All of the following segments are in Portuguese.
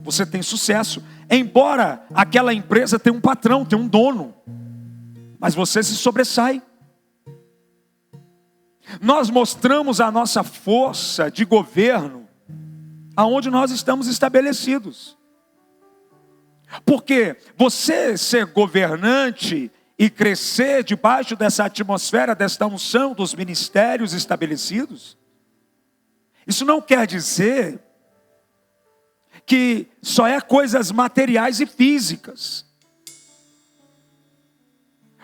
você tem sucesso. Embora aquela empresa tenha um patrão, tenha um dono, mas você se sobressai. Nós mostramos a nossa força de governo aonde nós estamos estabelecidos. Porque você ser governante e crescer debaixo dessa atmosfera, desta unção dos ministérios estabelecidos, isso não quer dizer que só é coisas materiais e físicas.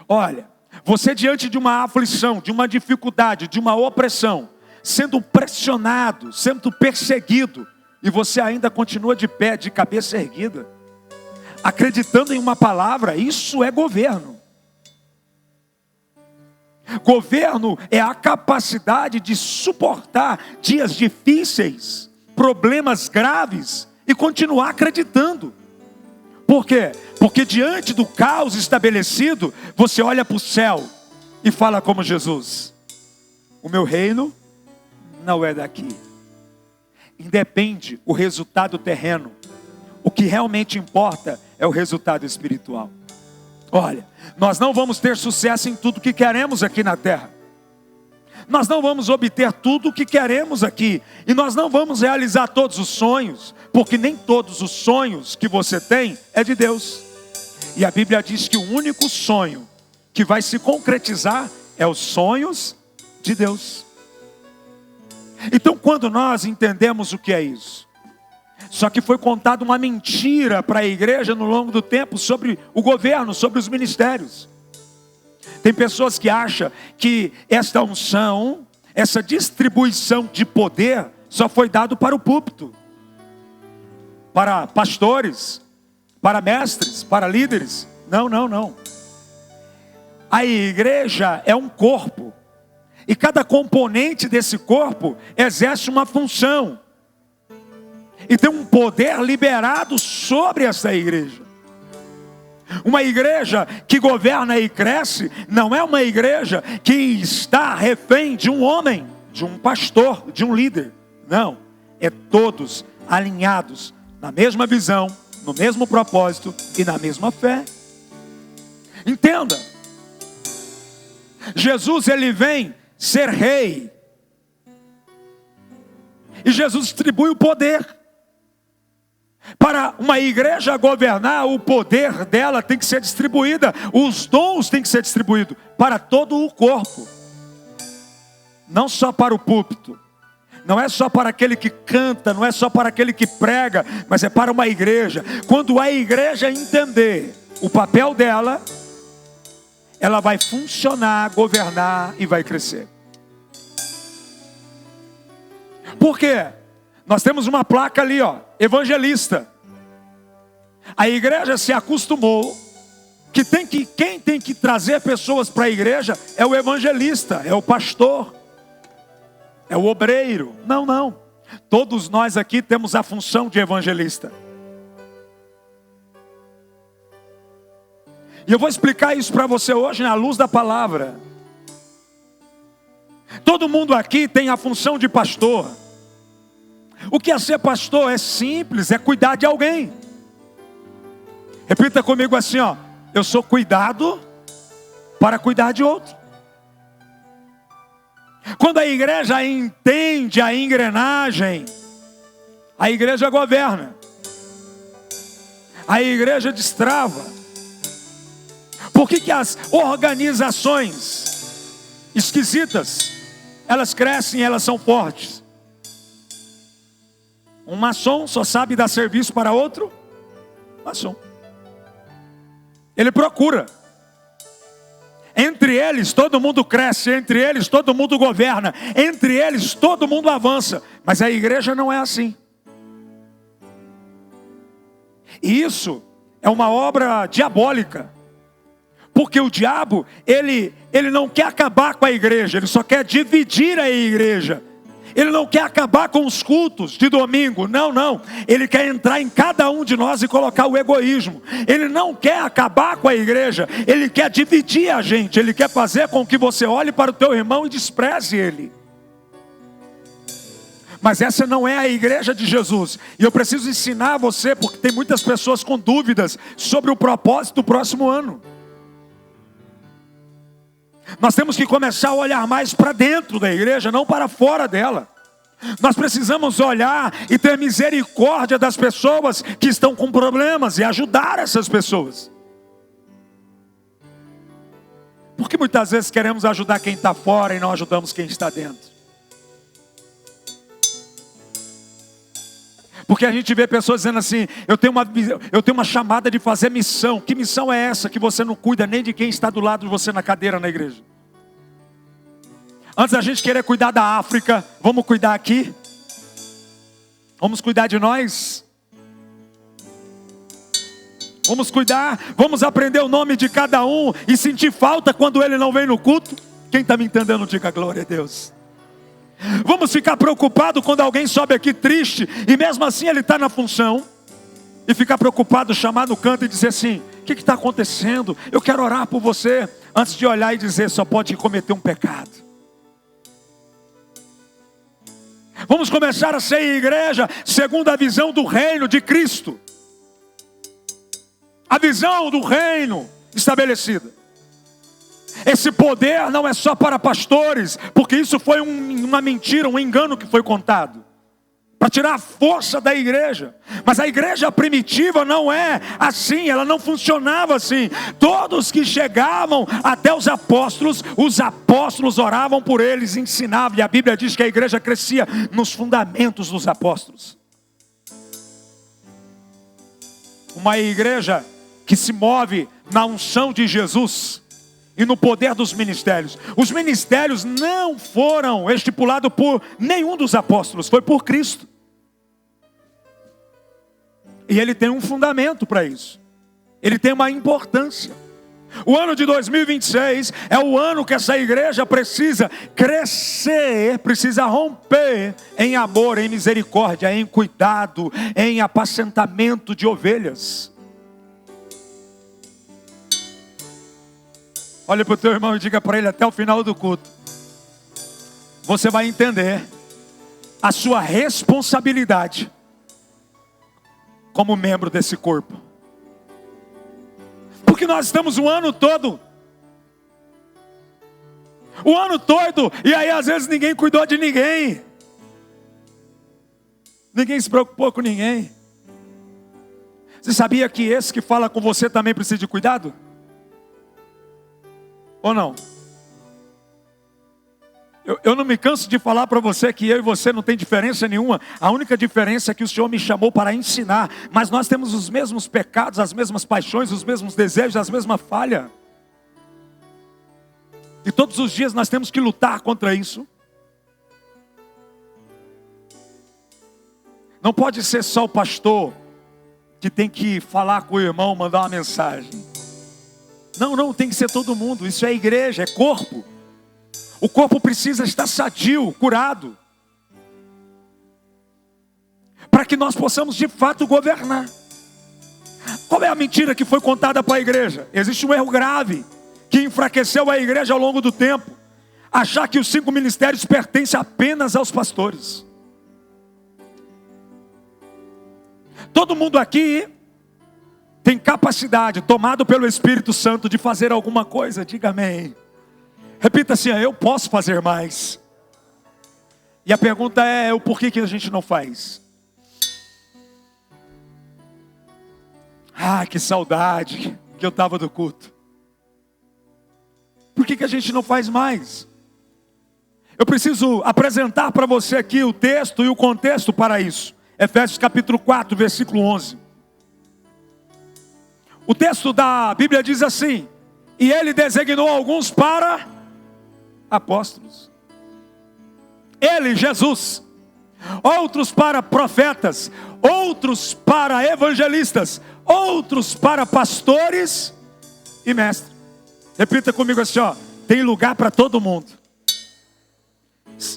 Olha, você diante de uma aflição, de uma dificuldade, de uma opressão, sendo pressionado, sendo perseguido, e você ainda continua de pé, de cabeça erguida, acreditando em uma palavra, isso é governo. Governo é a capacidade de suportar dias difíceis, problemas graves e continuar acreditando. Por quê? Porque diante do caos estabelecido, você olha para o céu e fala como Jesus: o meu reino não é daqui. Independe o resultado terreno. O que realmente importa é o resultado espiritual. Olha, nós não vamos ter sucesso em tudo que queremos aqui na terra. Nós não vamos obter tudo o que queremos aqui. E nós não vamos realizar todos os sonhos, porque nem todos os sonhos que você tem é de Deus. E a Bíblia diz que o único sonho que vai se concretizar é os sonhos de Deus. Então, quando nós entendemos o que é isso, só que foi contada uma mentira para a igreja no longo do tempo sobre o governo, sobre os ministérios. Tem pessoas que acham que esta unção, essa distribuição de poder, só foi dado para o púlpito, para pastores, para mestres, para líderes. Não, não, não. A igreja é um corpo, e cada componente desse corpo exerce uma função, e tem um poder liberado sobre essa igreja. Uma igreja que governa e cresce não é uma igreja que está refém de um homem, de um pastor, de um líder. Não, é todos alinhados na mesma visão, no mesmo propósito e na mesma fé. Entenda, Jesus ele vem ser rei, e Jesus distribui o poder. Para uma igreja governar, o poder dela tem que ser distribuído, os dons têm que ser distribuídos para todo o corpo, não só para o púlpito, não é só para aquele que canta, não é só para aquele que prega, mas é para uma igreja. Quando a igreja entender o papel dela, ela vai funcionar, governar e vai crescer. Por quê? Nós temos uma placa ali, ó, evangelista. A igreja se acostumou que quem tem que trazer pessoas para a igreja é o evangelista, é o pastor, é o obreiro. Não, não. Todos nós aqui temos a função de evangelista. E eu vou explicar isso para você hoje na luz da palavra. Todo mundo aqui tem a função de pastor. O que é ser pastor? É simples, é cuidar de alguém. Repita comigo assim, ó: eu sou cuidado para cuidar de outro. Quando a igreja entende a engrenagem, a igreja governa, a igreja destrava. Por que as organizações esquisitas, elas crescem e elas são fortes? Um maçom só sabe dar serviço para outro maçom. Ele procura. Entre eles todo mundo cresce, entre eles todo mundo governa, entre eles todo mundo avança. Mas a igreja não é assim. E isso é uma obra diabólica. Porque o diabo, ele não quer acabar com a igreja, ele só quer dividir a igreja. Ele não quer acabar com os cultos de domingo, não, não. Ele quer entrar em cada um de nós e colocar o egoísmo. Ele não quer acabar com a igreja, ele quer dividir a gente. Ele quer fazer com que você olhe para o teu irmão e despreze ele. Mas essa não é a igreja de Jesus. E eu preciso ensinar você, porque tem muitas pessoas com dúvidas sobre o propósito do próximo ano. Nós temos que começar a olhar mais para dentro da igreja, não para fora dela. Nós precisamos olhar e ter misericórdia das pessoas que estão com problemas e ajudar essas pessoas. Porque muitas vezes queremos ajudar quem está fora e não ajudamos quem está dentro. Porque a gente vê pessoas dizendo assim: eu tenho uma chamada de fazer missão. Que missão é essa que você não cuida nem de quem está do lado de você na cadeira na igreja? Antes da gente querer cuidar da África, vamos cuidar aqui? Vamos cuidar de nós? Vamos cuidar, vamos aprender o nome de cada um e sentir falta quando ele não vem no culto? Quem está me entendendo, diga glória a Deus. Vamos ficar preocupado quando alguém sobe aqui triste e mesmo assim ele está na função, e ficar preocupado, chamar no canto e dizer assim: o que está acontecendo? Eu quero orar por você, antes de olhar e dizer: só pode cometer um pecado. Vamos começar a ser igreja segundo a visão do reino de Cristo, a visão do reino estabelecida. Esse poder não é só para pastores, porque isso foi uma mentira, um engano que foi contado, para tirar a força da igreja. Mas a igreja primitiva não é assim, ela não funcionava assim. Todos que chegavam até os apóstolos oravam por eles, ensinavam. E a Bíblia diz que a igreja crescia nos fundamentos dos apóstolos. Uma igreja que se move na unção de Jesus e no poder dos ministérios. Os ministérios não foram estipulados por nenhum dos apóstolos, foi por Cristo. E ele tem um fundamento para isso. Ele tem uma importância. O ano de 2026 é o ano que essa igreja precisa crescer, precisa romper em amor, em misericórdia, em cuidado, em apacentamento de ovelhas. Olha para o teu irmão e diga para ele até o final do culto: você vai entender a sua responsabilidade como membro desse corpo. Porque nós estamos o ano todo, e aí às vezes ninguém cuidou de ninguém, ninguém se preocupou com ninguém. Você sabia que esse que fala com você também precisa de cuidado? Ou não? Eu não me canso de falar para você que eu e você não tem diferença nenhuma. A única diferença é que o Senhor me chamou para ensinar. Mas nós temos os mesmos pecados, as mesmas paixões, os mesmos desejos, as mesmas falhas. E todos os dias nós temos que lutar contra isso. Não pode ser só o pastor que tem que falar com o irmão, mandar uma mensagem. Não, tem que ser todo mundo. Isso é igreja, é corpo. O corpo precisa estar sadio, curado, para que nós possamos de fato governar. Qual é a mentira que foi contada para a igreja? Existe um erro grave que enfraqueceu a igreja ao longo do tempo: achar que os 5 ministérios pertencem apenas aos pastores. Todo mundo aqui tem capacidade, tomado pelo Espírito Santo, de fazer alguma coisa. Diga amém. Repita assim: eu posso fazer mais. E a pergunta é: o porquê que a gente não faz? Que saudade que eu estava do culto. Por que a gente não faz mais? Eu preciso apresentar para você aqui o texto e o contexto para isso. Efésios capítulo 4, versículo 11. O texto da Bíblia diz assim: e ele designou alguns para apóstolos. Ele, Jesus. Outros para profetas. Outros para evangelistas. Outros para pastores e mestres. Repita comigo assim, tem lugar para todo mundo.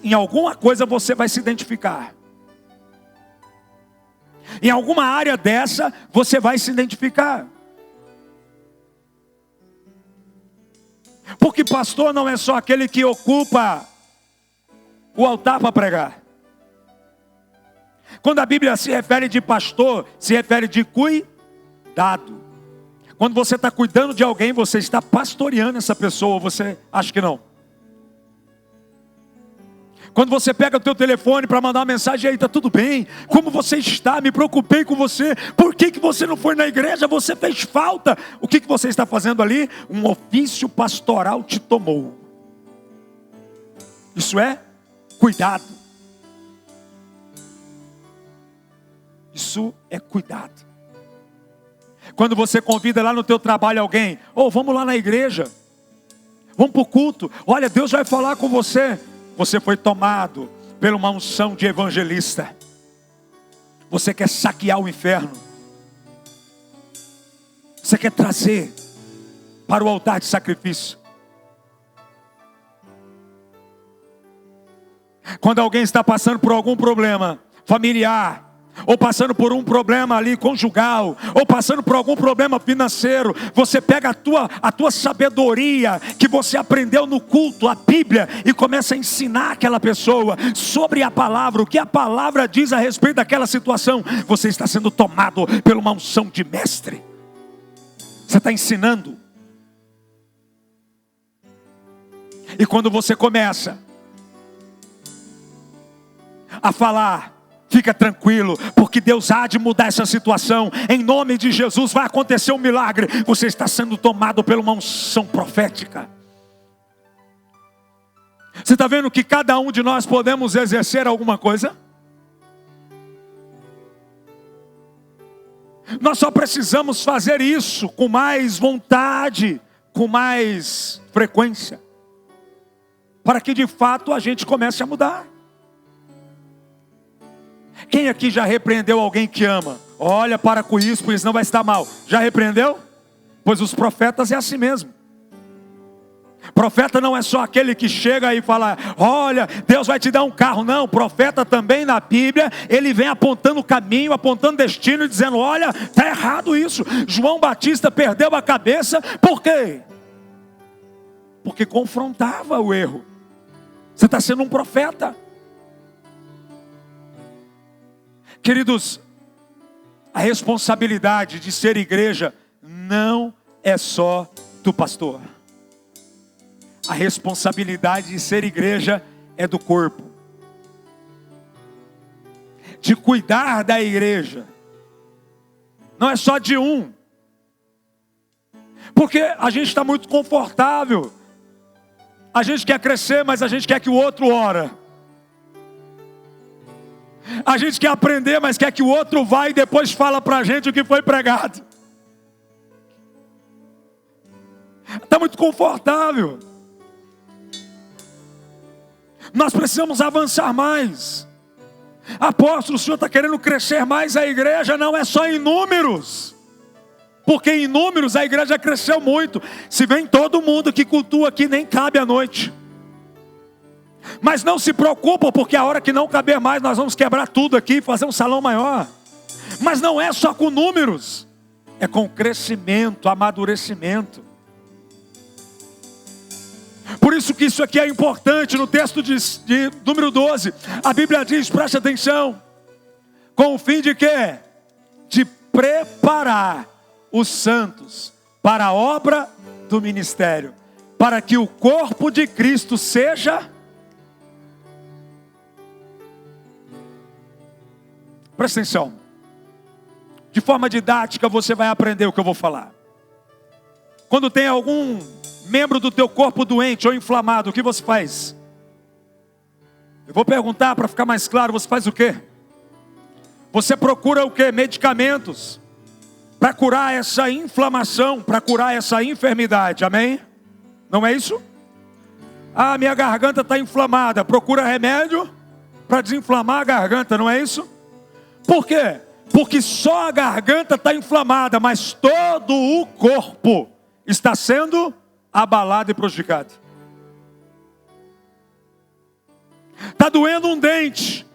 Em alguma coisa você vai se identificar. Em alguma área dessa você vai se identificar. Porque pastor não é só aquele que ocupa o altar para pregar. Quando a Bíblia se refere de pastor, se refere de cuidado. Quando você está cuidando de alguém, você está pastoreando essa pessoa, ou você acha que não? Quando você pega o teu telefone para mandar uma mensagem, aí, está tudo bem? Como você está? Me preocupei com você. Por que você não foi na igreja? Você fez falta. O que você está fazendo ali? Um ofício pastoral te tomou. Isso é cuidado. Isso é cuidado. Quando você convida lá no teu trabalho alguém, vamos lá na igreja, vamos para o culto, olha, Deus vai falar com você. Você foi tomado pela uma unção de evangelista. Você quer saquear o inferno. Você quer trazer para o altar de sacrifício. Quando alguém está passando por algum problema familiar, ou passando por um problema ali conjugal, ou passando por algum problema financeiro, você pega a tua sabedoria que você aprendeu no culto, a Bíblia, e começa a ensinar aquela pessoa sobre a palavra, o que a palavra diz a respeito daquela situação. Você está sendo tomado pela uma unção de mestre. Você está ensinando. E quando você começa a falar, fica tranquilo, porque Deus há de mudar essa situação. Em nome de Jesus vai acontecer um milagre. Você está sendo tomado pela uma unção profética. Você está vendo que cada um de nós podemos exercer alguma coisa? Nós só precisamos fazer isso com mais vontade, com mais frequência, para que de fato a gente comece a mudar. Quem aqui já repreendeu alguém que ama? Olha, para com isso, pois não vai estar mal. Já repreendeu? Pois os profetas é assim mesmo. Profeta não é só aquele que chega e fala, olha, Deus vai te dar um carro. Não, profeta também na Bíblia, ele vem apontando o caminho, apontando destino e dizendo, olha, está errado isso. João Batista perdeu a cabeça, por quê? Porque confrontava o erro. Você está sendo um profeta. Queridos, a responsabilidade de ser igreja não é só do pastor. A responsabilidade de ser igreja é do corpo. De cuidar da igreja. Não é só de um. Porque a gente está muito confortável. A gente quer crescer, mas a gente quer que o outro ore. A gente quer aprender, mas quer que o outro vá e depois fala para a gente o que foi pregado. Está muito confortável. Nós precisamos avançar mais. Apóstolo, o senhor está querendo crescer mais a igreja? Não é só em números. Porque em números a igreja cresceu muito. Se vem todo mundo que cultua aqui, nem cabe à noite. Mas não se preocupa, porque a hora que não caber mais, nós vamos quebrar tudo aqui e fazer um salão maior. Mas não é só com números, é com crescimento, amadurecimento. Por isso que isso aqui é importante. No texto de número 12, a Bíblia diz, preste atenção, com o fim de quê? De preparar os santos para a obra do ministério, para que o corpo de Cristo seja... Presta atenção. De forma didática você vai aprender o que eu vou falar. Quando tem algum membro do teu corpo doente ou inflamado, o que você faz? Eu vou perguntar para ficar mais claro, você faz o quê? Você procura o quê? Medicamentos para curar essa inflamação, para curar essa enfermidade, amém? Não é isso? Ah, minha garganta está inflamada, procura remédio para desinflamar a garganta, não é isso? Por quê? Porque só a garganta está inflamada, mas todo o corpo está sendo abalado e prejudicado. Está doendo um dente,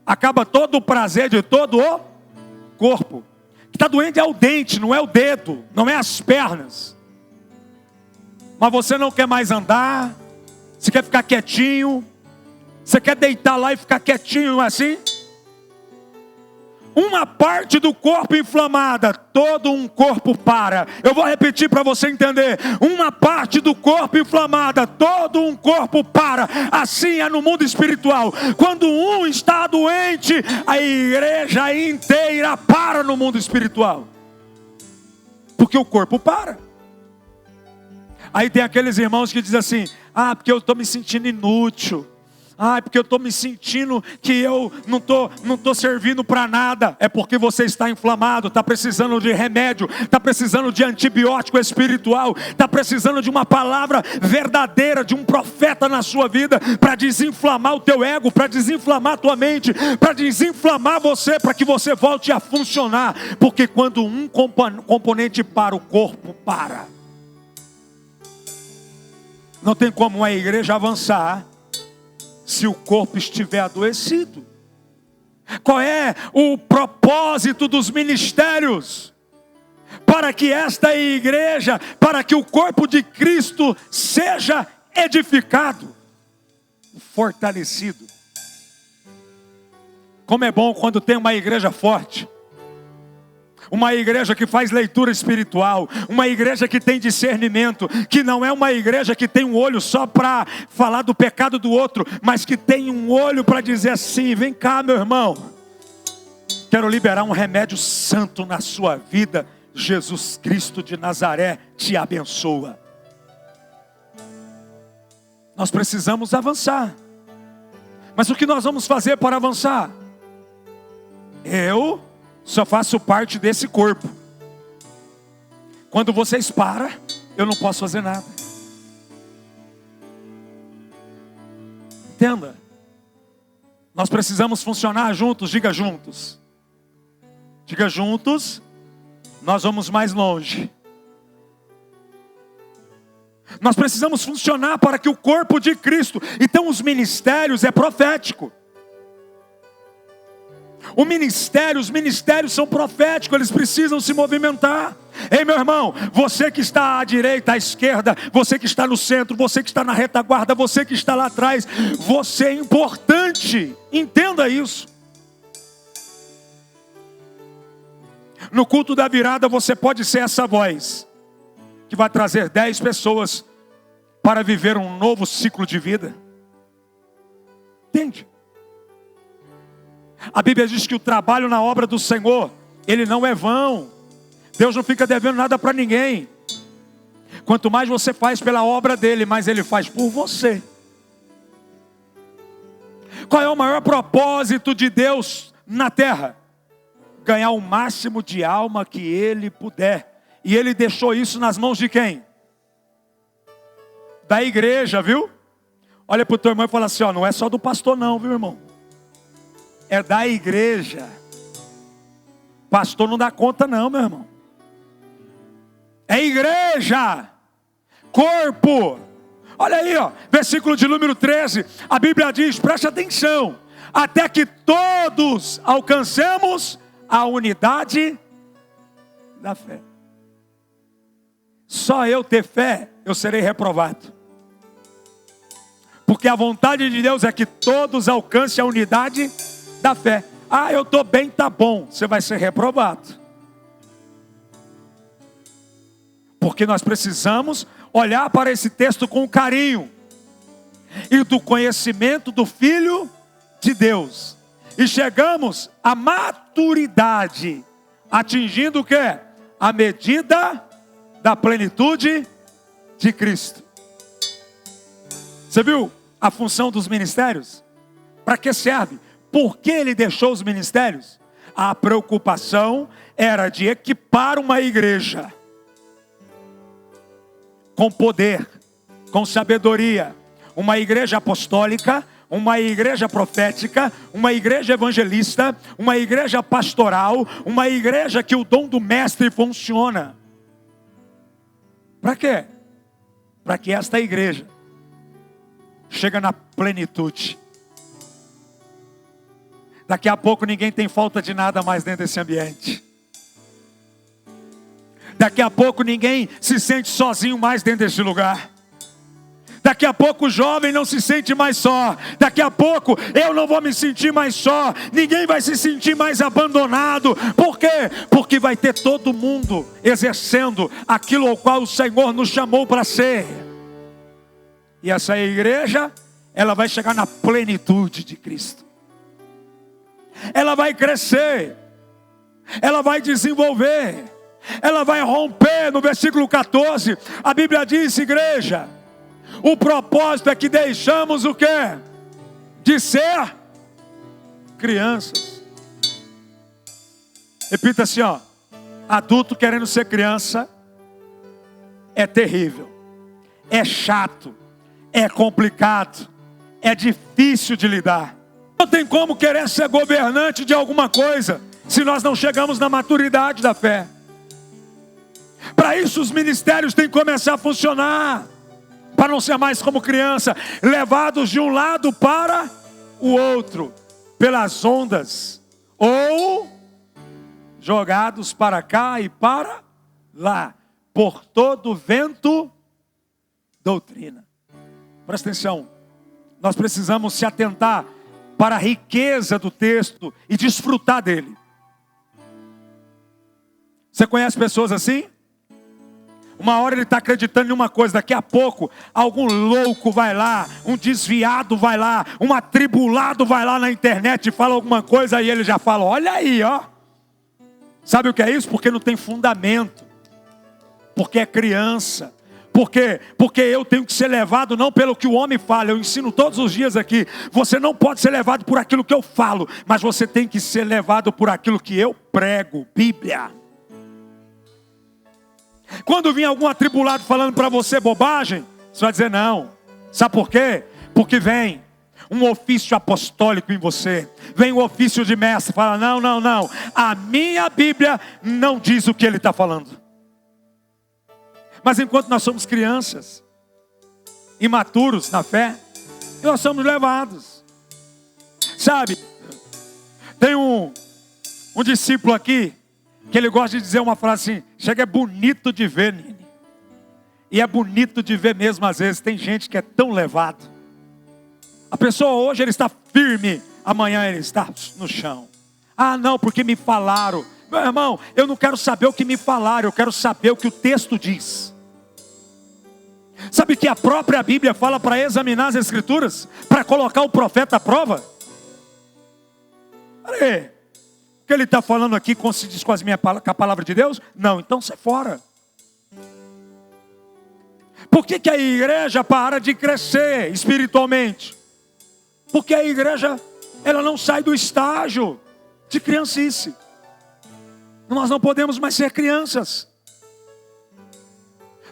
acaba todo o prazer de todo o corpo. O que está doendo é o dente, não é o dedo, não é as pernas. Mas você não quer mais andar, você quer ficar quietinho, você quer deitar lá e ficar quietinho assim? uma parte do corpo inflamada, todo um corpo para. Eu vou repetir para você entender. Uma parte do corpo inflamada, todo um corpo para. Assim é no mundo espiritual. Quando um está doente, a igreja inteira para no mundo espiritual. Porque o corpo para. Aí tem aqueles irmãos que dizem assim: ah, porque eu estou me sentindo inútil. Ah, porque eu estou me sentindo que eu não tô servindo para nada. É porque você está inflamado, está precisando de remédio, está precisando de antibiótico espiritual, está precisando de uma palavra verdadeira, de um profeta na sua vida, para desinflamar o teu ego, para desinflamar a tua mente, para desinflamar você, para que você volte a funcionar. Porque quando um componente para, o corpo para. Não tem como a igreja avançar se o corpo estiver adoecido. Qual é o propósito dos ministérios? Para que esta igreja, para que o corpo de Cristo seja edificado, fortalecido. Como é bom quando tem uma igreja forte. Uma igreja que faz leitura espiritual, uma igreja que tem discernimento, que não é uma igreja que tem um olho só para falar do pecado do outro, mas que tem um olho para dizer assim: vem cá, meu irmão, quero liberar um remédio santo na sua vida, Jesus Cristo de Nazaré te abençoa. Nós precisamos avançar, mas o que nós vamos fazer para avançar? Eu só faço parte desse corpo. Quando vocês param, eu não posso fazer nada. Entenda. Nós precisamos funcionar juntos. Diga juntos. Diga juntos. Nós vamos mais longe. Nós precisamos funcionar para que o corpo de Cristo. Então os ministérios é profético. Os ministérios são proféticos, eles precisam se movimentar. Ei, meu irmão, você que está à direita, à esquerda, você que está no centro, você que está na retaguarda, você que está lá atrás, você é importante, entenda isso. No culto da virada você pode ser essa voz, que vai trazer 10 pessoas para viver um novo ciclo de vida. Entende? A Bíblia diz que o trabalho na obra do Senhor, ele não é vão. Deus não fica devendo nada para ninguém. Quanto mais você faz pela obra dele, mais ele faz por você. Qual é o maior propósito de Deus na terra? Ganhar o máximo de alma que ele puder. E ele deixou isso nas mãos de quem? Da igreja, viu? Olha para o teu irmão e fala assim: ó, não é só do pastor não, viu, irmão? É da igreja. Pastor não dá conta não, meu irmão. É igreja. Corpo. Olha aí, ó, versículo de número 13. A Bíblia diz, preste atenção: até que todos alcancemos a unidade da fé. Só eu ter fé, eu serei reprovado. Porque a vontade de Deus é que todos alcancem a unidade da fé. Ah, eu estou bem, tá bom. Você vai ser reprovado. Porque nós precisamos olhar para esse texto com carinho. E do conhecimento do Filho de Deus. E chegamos à maturidade. Atingindo o quê? A medida da plenitude de Cristo. Você viu a função dos ministérios? Para que serve? Por que ele deixou os ministérios? A preocupação era de equipar uma igreja com poder, com sabedoria, uma igreja apostólica, uma igreja profética, uma igreja evangelista, uma igreja pastoral, uma igreja que o dom do mestre funciona. Para quê? Para que esta igreja chegue na plenitude. Daqui a pouco ninguém tem falta de nada mais dentro desse ambiente. Daqui a pouco ninguém se sente sozinho mais dentro desse lugar. Daqui a pouco o jovem não se sente mais só. Daqui a pouco eu não vou me sentir mais só. Ninguém vai se sentir mais abandonado. Por quê? Porque vai ter todo mundo exercendo aquilo ao qual o Senhor nos chamou para ser. E essa igreja, ela vai chegar na plenitude de Cristo. Ela vai crescer. Ela vai desenvolver. Ela vai romper. No versículo 14, a Bíblia diz, igreja, o propósito é que deixamos o quê? De ser crianças. Repita assim, ó. Adulto querendo ser criança é terrível, é chato, é complicado, é difícil de lidar. Não tem como querer ser governante de alguma coisa se nós não chegamos na maturidade da fé. Para isso os ministérios têm que começar a funcionar, para não ser mais como criança, levados de um lado para o outro, pelas ondas, ou jogados para cá e para lá, por todo vento, doutrina. Presta atenção, nós precisamos se atentar para a riqueza do texto e desfrutar dele. Você conhece pessoas assim? Uma hora ele está acreditando em uma coisa, daqui a pouco algum louco vai lá, um desviado vai lá, um atribulado vai lá na internet e fala alguma coisa e ele já fala, olha aí, ó. Sabe o que é isso? Porque não tem fundamento, porque é criança. Por quê? Porque eu tenho que ser levado não pelo que o homem fala. Eu ensino todos os dias aqui. Você não pode ser levado por aquilo que eu falo, mas você tem que ser levado por aquilo que eu prego, Bíblia. Quando vir algum atribulado falando para você bobagem, você vai dizer não. Sabe por quê? Porque vem um ofício apostólico em você. Vem um ofício de mestre. Fala, não. A minha Bíblia não diz o que ele está falando. Mas enquanto nós somos crianças, imaturos na fé, nós somos levados. Sabe, tem um discípulo aqui, que ele gosta de dizer uma frase assim, chega, é bonito de ver, Nini. E é bonito de ver mesmo às vezes, tem gente que é tão levado. A pessoa hoje ele está firme, amanhã ele está no chão. Ah não, porque me falaram. Meu irmão, eu não quero saber o que me falaram, eu quero saber o que o texto diz. Sabe que a própria Bíblia fala para examinar as Escrituras, para colocar o profeta à prova? Peraí, o que ele está falando aqui coincide com a palavra de Deus? Não, então sai fora. Por que a igreja para de crescer espiritualmente? Porque a igreja, ela não sai do estágio de criancice. Nós não podemos mais ser crianças.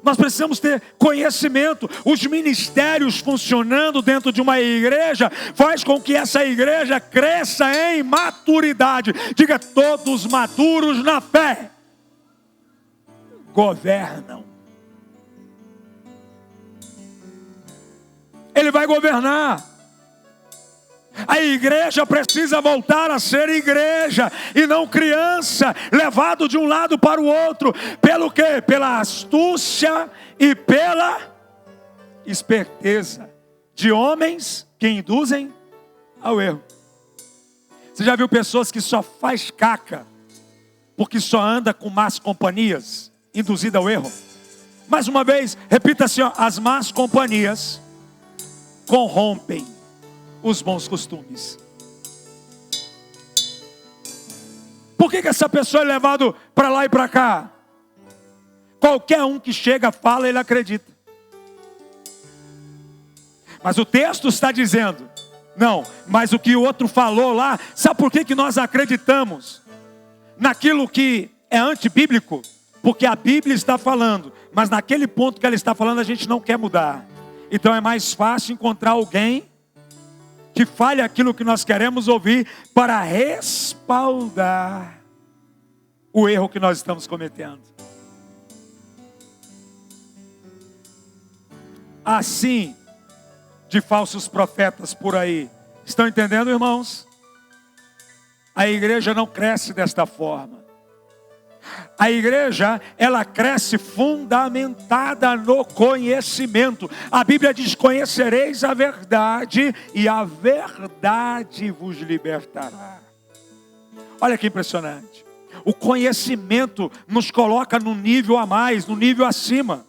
Nós precisamos ter conhecimento. Os ministérios funcionando dentro de uma igreja faz com que essa igreja cresça em maturidade. Diga, todos maduros na fé governam. Ele vai governar. A igreja precisa voltar a ser igreja e não criança, levado de um lado para o outro. Pelo quê? Pela astúcia e pela esperteza de homens que induzem ao erro. Você já viu pessoas que só faz caca porque só anda com más companhias, induzida ao erro? Mais uma vez, repita assim, ó, as más companhias corrompem os bons costumes. Por que essa pessoa é levado para lá e para cá? Qualquer um que chega, fala, ele acredita. Mas o texto está dizendo, não, mas o que o outro falou lá, sabe por que nós acreditamos naquilo que é antibíblico? Porque a Bíblia está falando, mas naquele ponto que ela está falando a gente não quer mudar. Então é mais fácil encontrar alguém que fale aquilo que nós queremos ouvir para respaldar o erro que nós estamos cometendo. Assim, de falsos profetas por aí. Estão entendendo, irmãos? A igreja não cresce desta forma. A igreja, ela cresce fundamentada no conhecimento. A Bíblia diz: conhecereis a verdade e a verdade vos libertará. Olha que impressionante. O conhecimento nos coloca no nível a mais, no nível acima.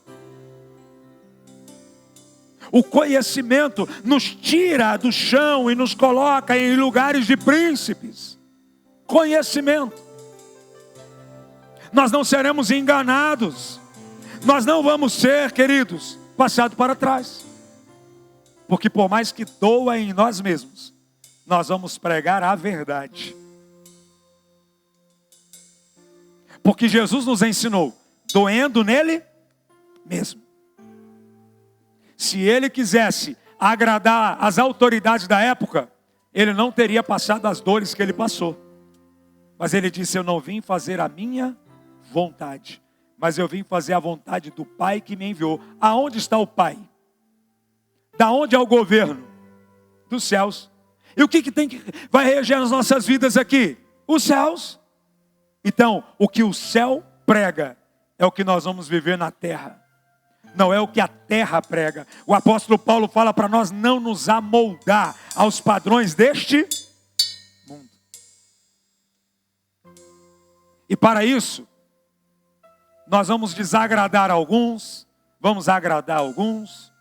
O conhecimento nos tira do chão e nos coloca em lugares de príncipes. Conhecimento. Nós não seremos enganados. Nós não vamos ser, queridos, passados para trás. Porque por mais que doa em nós mesmos, nós vamos pregar a verdade. Porque Jesus nos ensinou, doendo nele mesmo. Se ele quisesse agradar as autoridades da época, ele não teria passado as dores que ele passou. Mas ele disse: eu não vim fazer a minha vontade, mas eu vim fazer a vontade do Pai que me enviou. Aonde está o Pai? Da onde é o governo? Dos céus. E o que vai reger as nossas vidas aqui? Os céus. Então, o que o céu prega é o que nós vamos viver na terra. Não é o que a terra prega. O apóstolo Paulo fala para nós não nos amoldar aos padrões deste mundo. E para isso, nós vamos desagradar alguns, vamos agradar alguns,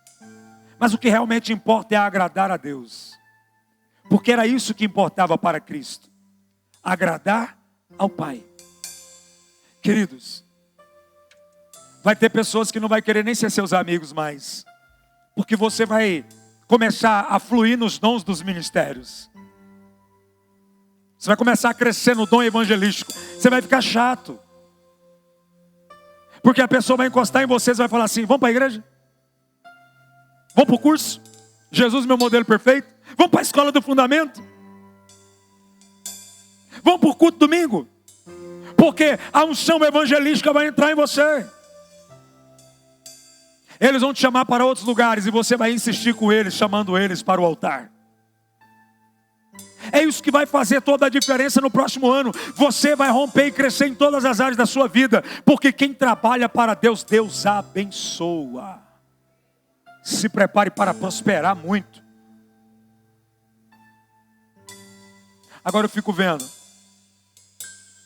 mas o que realmente importa é agradar a Deus. Porque era isso que importava para Cristo: agradar ao Pai. Queridos, vai ter pessoas que não vai querer nem ser seus amigos mais, porque você vai começar a fluir nos dons dos ministérios. Você vai começar a crescer no dom evangelístico. Você vai ficar chato, porque a pessoa vai encostar em você e vai falar assim: vamos para a igreja? Vamos para o curso? Jesus, meu modelo perfeito? Vamos para a escola do fundamento? Vamos para o culto domingo? Porque a unção evangelística vai entrar em você. Eles vão te chamar para outros lugares e você vai insistir com eles, chamando eles para o altar. É isso que vai fazer toda a diferença no próximo ano. Você vai romper e crescer em todas as áreas da sua vida, porque quem trabalha para Deus, Deus abençoa. Se prepare para prosperar muito. Agora eu fico vendo,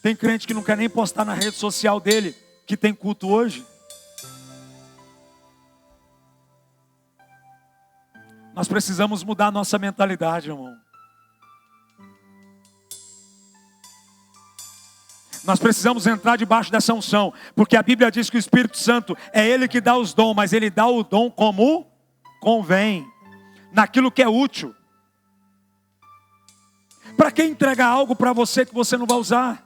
tem crente que não quer nem postar na rede social dele que tem culto hoje. Nós precisamos mudar a nossa mentalidade, irmão. Nós precisamos entrar debaixo dessa unção, porque a Bíblia diz que o Espírito Santo é Ele que dá os dons, mas Ele dá o dom como convém, naquilo que é útil. Para que entregar algo para você que você não vai usar?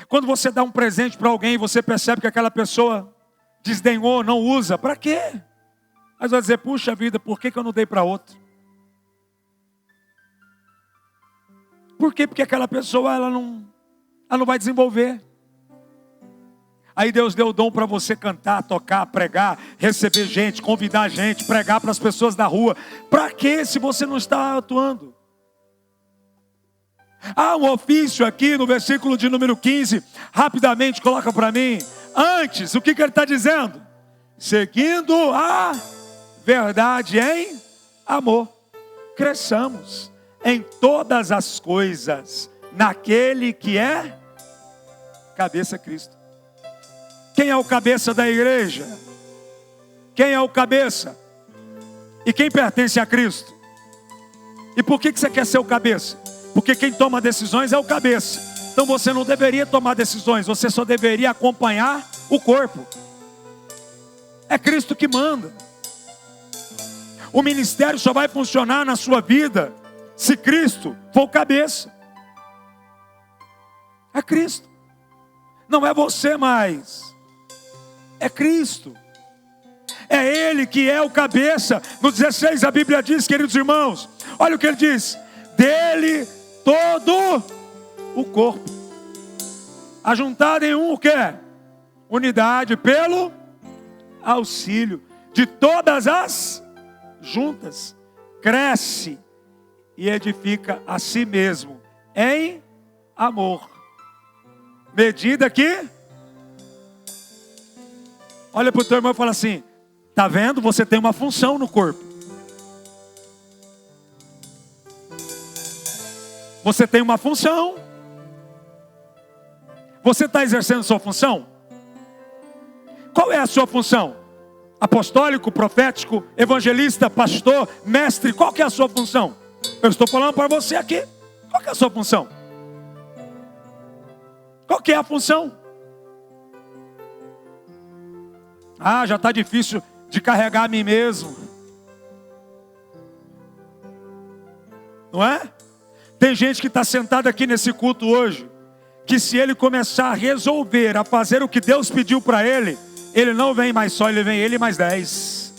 Quando você dá um presente para alguém e você percebe que aquela pessoa desdenhou, não usa, para quê? Mas vai dizer: puxa vida, por que eu não dei para outro? Por quê? Porque aquela pessoa ela não vai desenvolver. Aí Deus deu o dom para você cantar, tocar, pregar, receber gente, convidar gente, pregar para as pessoas da rua. Para quê se você não está atuando? Há um ofício aqui no versículo de número 15. Rapidamente coloca para mim. Antes, o que ele está dizendo? Seguindo a verdade em amor, cresçamos em todas as coisas naquele que é cabeça, Cristo. Quem é o cabeça da igreja? Quem é o cabeça? E quem pertence a Cristo? E por que você quer ser o cabeça? Porque quem toma decisões é o cabeça. Então você não deveria tomar decisões, você só deveria acompanhar o corpo. É Cristo que manda. O ministério só vai funcionar na sua vida se Cristo for o cabeça. É Cristo. Não é você mais. É Cristo. É Ele que é o cabeça. No 16 a Bíblia diz, queridos irmãos, olha o que ele diz: dele todo o corpo, ajuntado em um o quê? Unidade pelo auxílio de todas as juntas, cresce e edifica a si mesmo em amor. Medida que... Olha para o teu irmão e fala assim: está vendo? Você tem uma função no corpo. Você tem uma função. Você está exercendo sua função? Qual é a sua função? Apostólico, profético, evangelista, pastor, mestre? Qual que é a sua função? Eu estou falando para você aqui. Qual que é a sua função? Qual que é a função? Ah, já está difícil de carregar a mim mesmo. Não é? Tem gente que está sentada aqui nesse culto hoje, que se ele começar a resolver, a fazer o que Deus pediu para ele, ele não vem mais só, ele vem ele mais 10.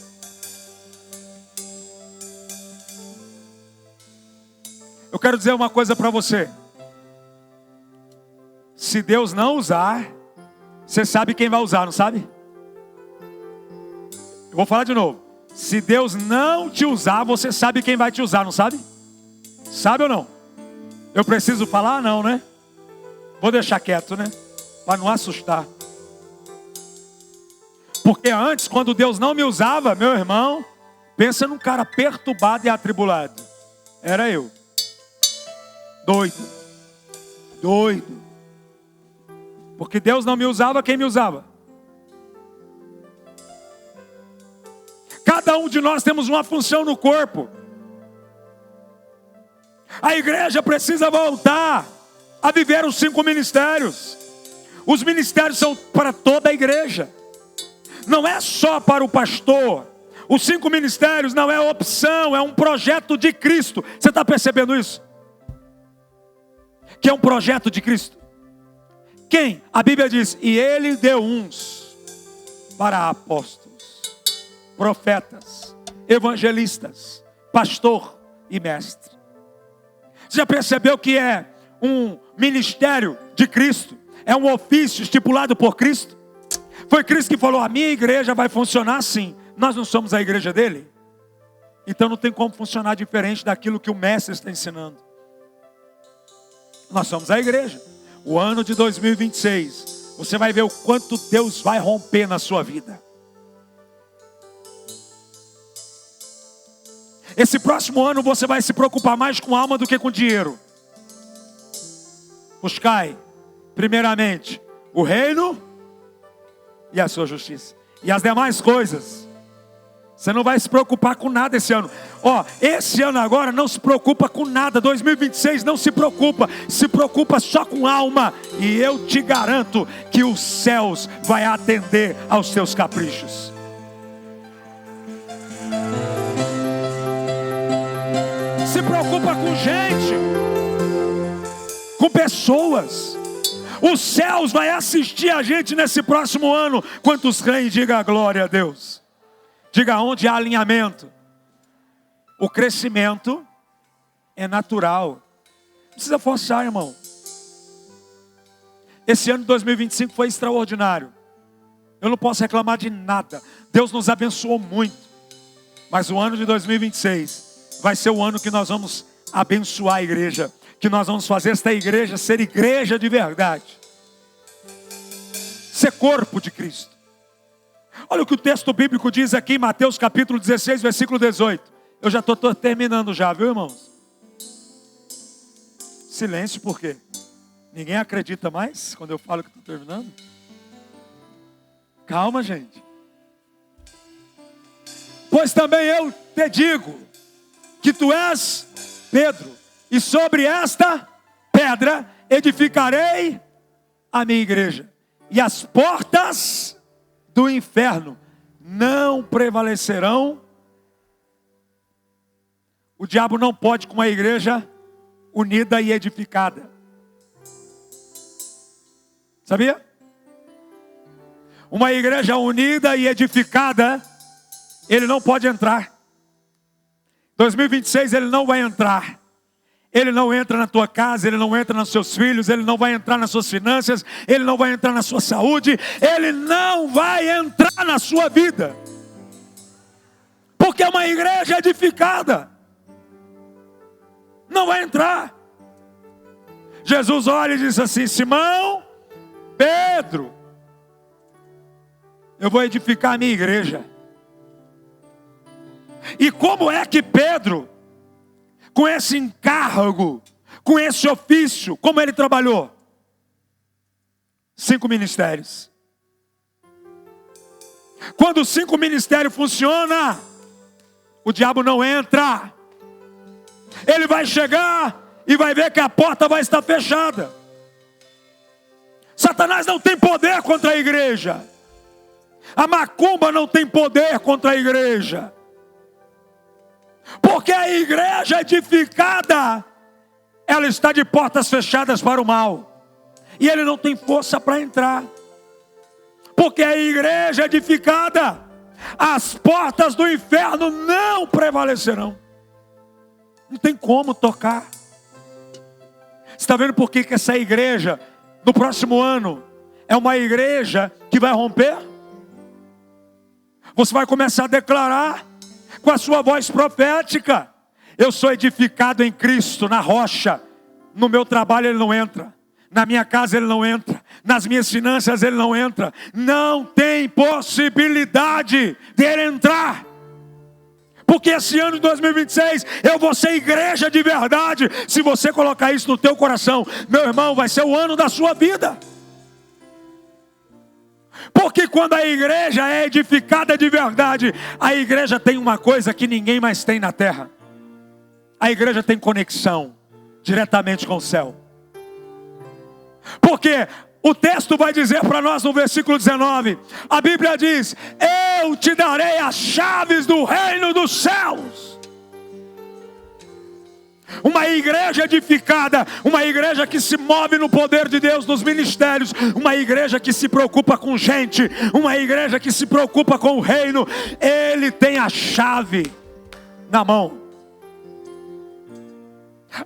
Eu quero dizer uma coisa para você. Se Deus não usar, você sabe quem vai usar, não sabe? Eu vou falar de novo. Se Deus não te usar, você sabe quem vai te usar, não sabe? Sabe ou não? Eu preciso falar? Não, né? Vou deixar quieto, né? Para não assustar. Porque antes, quando Deus não me usava, meu irmão, pensa num cara perturbado e atribulado. Era eu. Doido. Porque Deus não me usava, quem me usava? Cada um de nós temos uma função no corpo. A igreja precisa voltar a viver os 5 ministérios. Os ministérios são para toda a igreja. Não é só para o pastor. Os 5 ministérios não é opção, é um projeto de Cristo. Você está percebendo isso? Que é um projeto de Cristo. Quem? A Bíblia diz: e ele deu uns para apóstolos, profetas, evangelistas, pastor e mestre. Você já percebeu que é um ministério de Cristo? É um ofício estipulado por Cristo? Foi Cristo que falou: a minha igreja vai funcionar assim. Nós não somos a igreja dele? Então não tem como funcionar diferente daquilo que o mestre está ensinando. Nós somos a igreja. O ano de 2026, você vai ver o quanto Deus vai romper na sua vida. Esse próximo ano você vai se preocupar mais com alma do que com dinheiro. Buscai, primeiramente, o reino e a sua justiça. E as demais coisas, você não vai se preocupar com nada esse ano. Esse ano agora não se preocupa com nada. 2026 não se preocupa. Se preocupa só com alma. E eu te garanto que os céus vai atender aos teus caprichos. Se preocupa com gente, com pessoas. Os céus vai assistir a gente nesse próximo ano. Quantos creem, diga glória a Deus. Diga onde há alinhamento. O crescimento é natural. Não precisa forçar, irmão. Esse ano de 2025 foi extraordinário. Eu não posso reclamar de nada. Deus nos abençoou muito. Mas o ano de 2026 vai ser o ano que nós vamos abençoar a igreja. Que nós vamos fazer esta igreja ser igreja de verdade. Ser corpo de Cristo. Olha o que o texto bíblico diz aqui em Mateus capítulo 16, versículo 18. Eu já estou terminando já, viu, irmãos? Silêncio, por quê? Ninguém acredita mais quando eu falo que estou terminando? Calma, gente. Pois também eu te digo que tu és Pedro, e sobre esta pedra edificarei a minha igreja, e as portas do inferno não prevalecerão. O diabo não pode com a igreja unida e edificada. Sabia? Uma igreja unida e edificada, ele não pode entrar. 2026 ele não vai entrar. Ele não entra na tua casa, ele não entra nos seus filhos, ele não vai entrar nas suas finanças, ele não vai entrar na sua saúde, ele não vai entrar na sua vida. Porque é uma igreja edificada. Não vai entrar. Jesus olha e diz assim: Simão, Pedro, eu vou edificar a minha igreja. E como é que Pedro, com esse encargo, com esse ofício, como ele trabalhou? 5 ministérios. Quando os 5 ministérios funcionam, o diabo não entra. Ele vai chegar e vai ver que a porta vai estar fechada. Satanás não tem poder contra a igreja. A macumba não tem poder contra a igreja. Porque a igreja edificada, ela está de portas fechadas para o mal. E ele não tem força para entrar. Porque a igreja edificada, as portas do inferno não prevalecerão. Não tem como tocar. Você está vendo por que essa igreja, no próximo ano, é uma igreja que vai romper? Você vai começar a declarar com a sua voz profética: eu sou edificado em Cristo, na rocha. No meu trabalho ele não entra. Na minha casa ele não entra. Nas minhas finanças ele não entra. Não tem possibilidade de ele entrar. Porque esse ano de 2026 eu vou ser igreja de verdade. Se você colocar isso no teu coração, meu irmão, vai ser o ano da sua vida. Porque quando a igreja é edificada de verdade, a igreja tem uma coisa que ninguém mais tem na terra. A igreja tem conexão diretamente com o céu. Porque o texto vai dizer para nós no versículo 19, a Bíblia diz: eu te darei as chaves do reino dos céus. Uma igreja edificada, uma igreja que se move no poder de Deus, nos ministérios, uma igreja que se preocupa com gente, uma igreja que se preocupa com o reino, ele tem a chave na mão.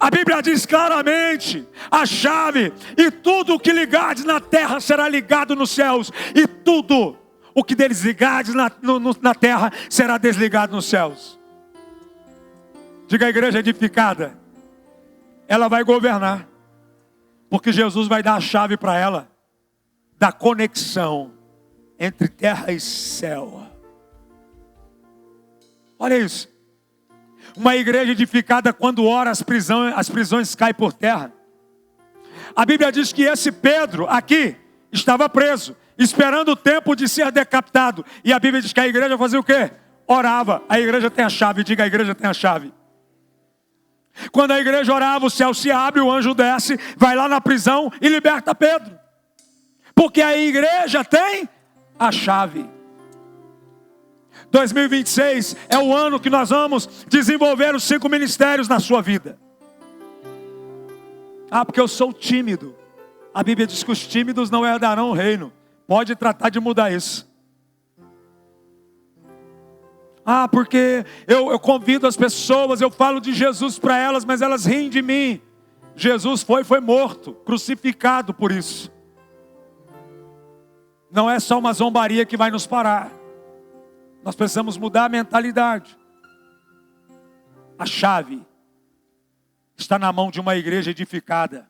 A Bíblia diz claramente, a chave: e tudo o que ligares na terra será ligado nos céus, e tudo o que desligares na terra será desligado nos céus. Diga: a igreja edificada, ela vai governar, porque Jesus vai dar a chave para ela, da conexão entre terra e céu. Olha isso. Uma igreja edificada, quando ora, as prisões caem por terra. A Bíblia diz que esse Pedro aqui estava preso, esperando o tempo de ser decapitado. E a Bíblia diz que a igreja fazia o quê? Orava. A igreja tem a chave. Diga: a igreja tem a chave. Quando a igreja orava, o céu se abre, o anjo desce, vai lá na prisão e liberta Pedro. Porque a igreja tem a chave. 2026 é o ano que nós vamos desenvolver os 5 ministérios na sua vida. Ah, porque eu sou tímido. A Bíblia diz que os tímidos não herdarão o reino. Pode tratar de mudar isso. Ah, porque eu convido as pessoas, eu falo de Jesus para elas, mas elas riem de mim. Jesus foi morto, crucificado por isso. Não é só uma zombaria que vai nos parar. Nós precisamos mudar a mentalidade. A chave está na mão de uma igreja edificada.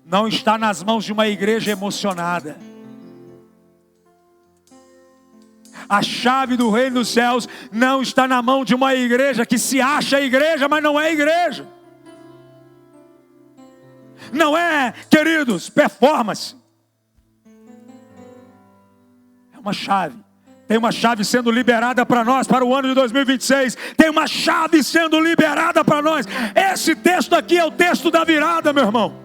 Não está nas mãos de uma igreja emocionada. A chave do reino dos céus não está na mão de uma igreja que se acha igreja, mas não é igreja. Não é, queridos, performance. É uma chave. Tem uma chave sendo liberada para nós, para o ano de 2026. Tem uma chave sendo liberada para nós. Esse texto aqui é o texto da virada, meu irmão.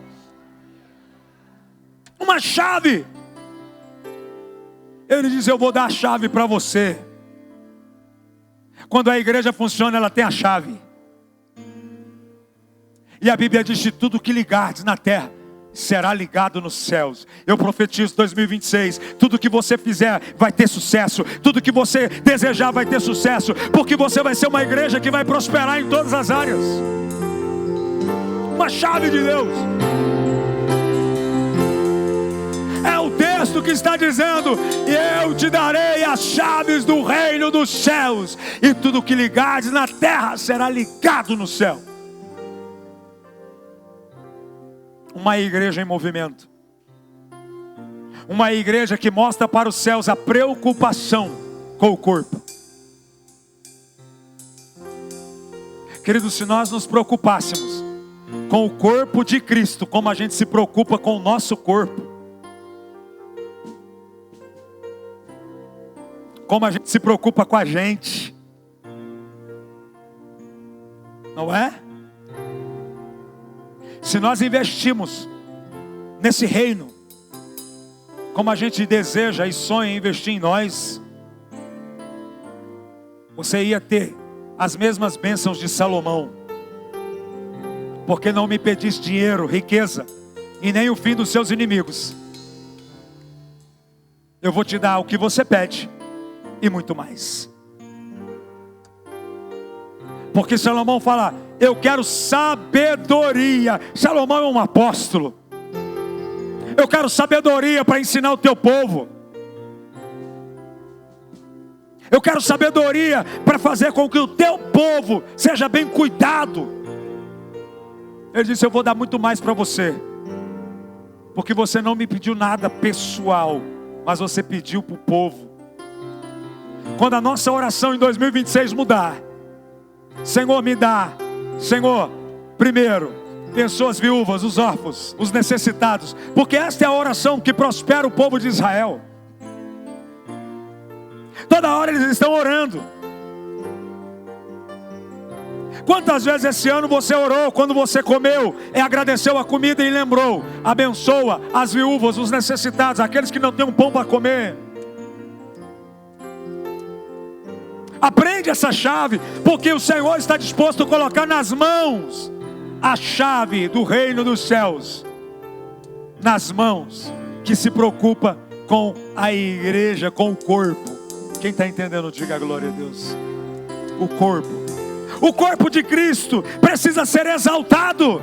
Uma chave. Ele diz: eu vou dar a chave para você. Quando a igreja funciona, ela tem a chave. E a Bíblia diz que tudo que ligares na terra será ligado nos céus. Eu profetizo 2026, tudo que você fizer vai ter sucesso, tudo que você desejar vai ter sucesso, porque você vai ser uma igreja que vai prosperar em todas as áreas. Uma chave de Deus. É o texto que está dizendo: e eu te darei as chaves do reino dos céus, e tudo que ligares na terra será ligado no céu. uma igreja em movimento. Uma igreja que mostra para os céus a preocupação com o corpo. Queridos, se nós nos preocupássemos com o corpo de Cristo, como a gente se preocupa com o nosso corpo, como a gente se preocupa com a gente, não é? Se nós investimos nesse reino, como a gente deseja e sonha em investir em nós, você ia ter as mesmas bênçãos de Salomão. Porque não me pediste dinheiro, riqueza, e nem o fim dos seus inimigos. Eu vou te dar o que você pede, e muito mais. Porque Salomão fala, eu quero sabedoria. Salomão é um apóstolo. Eu quero sabedoria para ensinar o teu povo. Eu quero sabedoria para fazer com que o teu povo seja bem cuidado. Ele disse, eu vou dar muito mais para você. Porque você não me pediu nada pessoal, mas você pediu para o povo. Quando a nossa oração em 2026 mudar, Senhor, me dá, Senhor, primeiro, pessoas viúvas, os órfãos, os necessitados, porque esta é a oração que prospera o povo de Israel. Toda hora eles estão orando. Quantas vezes esse ano você orou, quando você comeu, agradeceu a comida e lembrou, abençoa as viúvas, os necessitados, aqueles que não têm um pão para comer. Aprende essa chave, porque o Senhor está disposto a colocar nas mãos a chave do reino dos céus, nas mãos que se preocupa com a igreja, com o corpo. Quem está entendendo, diga glória a Deus. O corpo de Cristo precisa ser exaltado.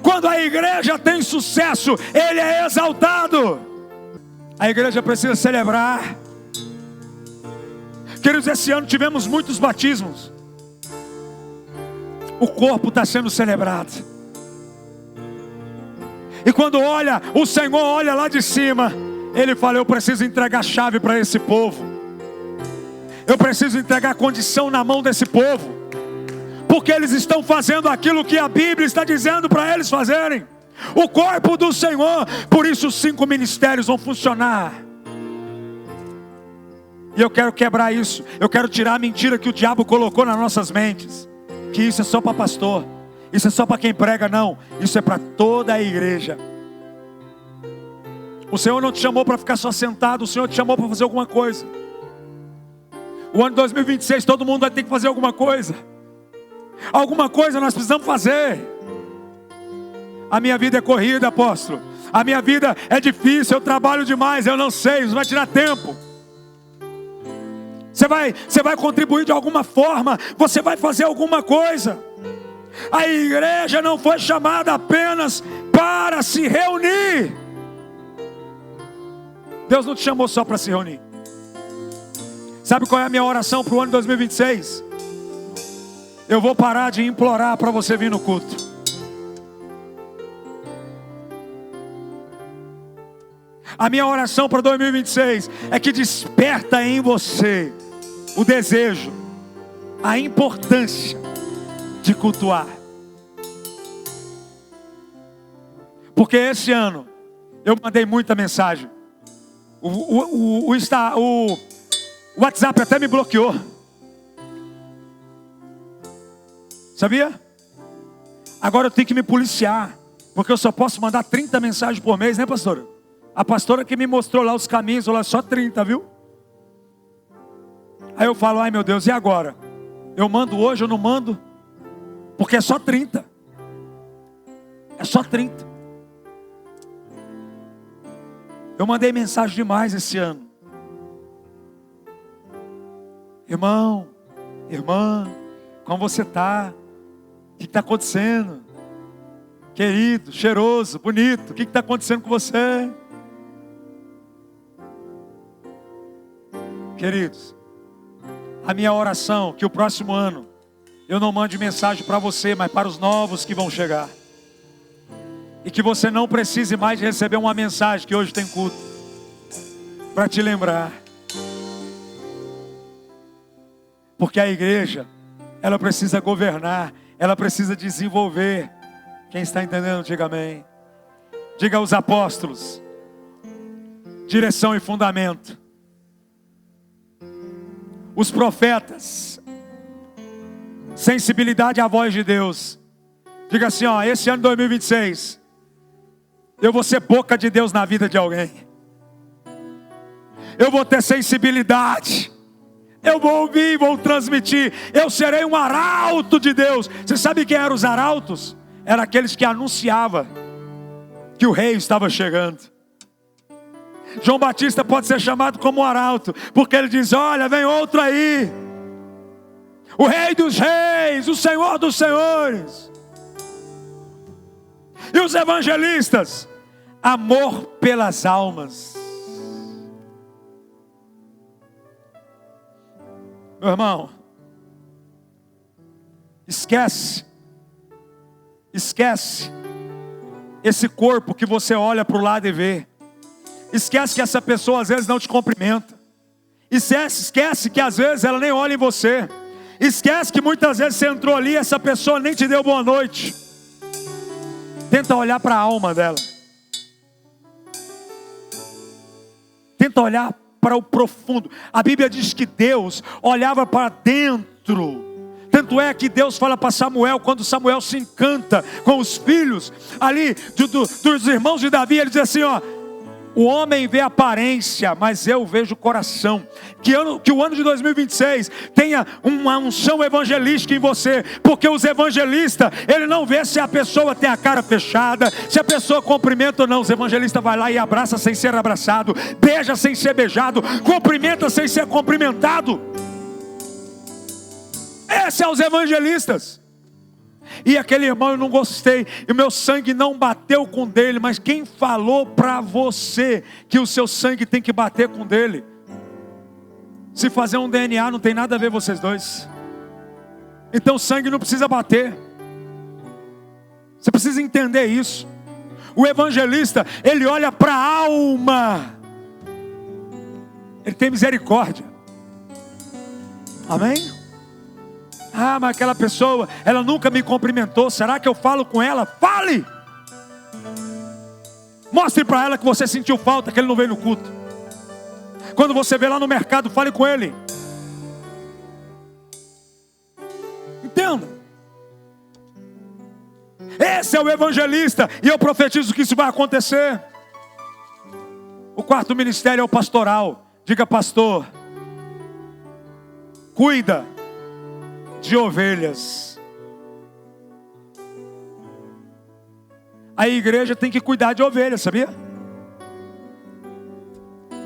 Quando a igreja tem sucesso, ele é exaltado. A igreja precisa celebrar. Queridos, esse ano tivemos muitos batismos. O corpo está sendo celebrado. E quando olha, o Senhor olha lá de cima, Ele fala, eu preciso entregar a chave para esse povo. Eu preciso entregar a condição na mão desse povo. Porque eles estão fazendo aquilo que a Bíblia está dizendo para eles fazerem. O corpo do Senhor. Por isso os 5 ministérios vão funcionar. E eu quero quebrar isso. Eu quero tirar a mentira que o diabo colocou nas nossas mentes. Que isso é só para pastor. Isso é só para quem prega, não. Isso é para toda a igreja. O Senhor não te chamou para ficar só sentado. O Senhor te chamou para fazer alguma coisa. O ano de 2026 todo mundo vai ter que fazer alguma coisa. Alguma coisa nós precisamos fazer. A minha vida é corrida, apóstolo. A minha vida é difícil, eu trabalho demais. Eu não sei, isso vai tirar tempo. Você vai contribuir de alguma forma. Você vai fazer alguma coisa. A igreja não foi chamada apenas para se reunir. Deus não te chamou só para se reunir. Sabe qual é a minha oração para o ano de 2026? Eu vou parar de implorar para você vir no culto. A minha oração para 2026 é que desperta em você o desejo, a importância de cultuar. Porque esse ano eu mandei muita mensagem. O WhatsApp até me bloqueou. Sabia? Agora eu tenho que me policiar, porque eu só posso mandar 30 mensagens por mês, né, pastora? A pastora que me mostrou lá os caminhos, lá só 30, viu? Aí eu falo, ai meu Deus, e agora? Eu mando hoje, eu não mando? Porque é só 30. É só 30. Eu mandei mensagem demais esse ano. Irmão, irmã, como você está? O que está acontecendo? Querido, cheiroso, bonito, o que está acontecendo com você? Queridos, a minha oração, que o próximo ano, eu não mande mensagem para você, mas para os novos que vão chegar. E que você não precise mais receber uma mensagem que hoje tem culto, para te lembrar. Porque a igreja, ela precisa governar, ela precisa desenvolver. Quem está entendendo, diga amém. Diga aos apóstolos: direção e fundamento. Os profetas, sensibilidade à voz de Deus. Diga assim, ó, esse ano 2026, eu vou ser boca de Deus na vida de alguém. Eu vou ter sensibilidade. Eu vou ouvir, vou transmitir. Eu serei um arauto de Deus. Você sabe quem eram os arautos? Eram aqueles que anunciavam que o rei estava chegando. João Batista pode ser chamado como arauto, porque ele diz, olha, vem outro aí. O rei dos reis, o senhor dos senhores. E os evangelistas? Amor pelas almas. Meu irmão, esquece esse corpo que você olha para o lado e vê. Esquece que essa pessoa às vezes não te cumprimenta. Esquece que às vezes ela nem olha em você. Esquece que muitas vezes você entrou ali e essa pessoa nem te deu boa noite. Tenta olhar para a alma dela. Tenta olhar para o profundo. A Bíblia diz que Deus olhava para dentro. Tanto é que Deus fala para Samuel, quando Samuel se encanta com os filhos ali dos irmãos de Davi, ele diz assim, ó, o homem vê a aparência, mas eu vejo o coração. Que o ano de 2026 tenha uma unção evangelística em você. Porque os evangelistas, ele não vê se a pessoa tem a cara fechada, se a pessoa cumprimenta ou não. Os evangelistas vai lá e abraça sem ser abraçado, beija sem ser beijado, cumprimenta sem ser cumprimentado. Esses são os evangelistas. E aquele irmão eu não gostei, e o meu sangue não bateu com o dele. Mas quem falou para você que o seu sangue tem que bater com o dele? Se fazer um DNA não tem nada a ver vocês dois. Então o sangue não precisa bater. Você precisa entender isso. O evangelista, ele olha para a alma. Ele tem misericórdia. Amém? Ah, mas aquela pessoa, ela nunca me cumprimentou. Será que eu falo com ela? Fale! Mostre para ela que você sentiu falta, que ele não veio no culto. Quando você vê lá no mercado, fale com ele. Entenda. Esse é o evangelista. E eu profetizo que isso vai acontecer. O quarto ministério é o pastoral. Diga, pastor, cuida de ovelhas. A igreja tem que cuidar de ovelhas, sabia?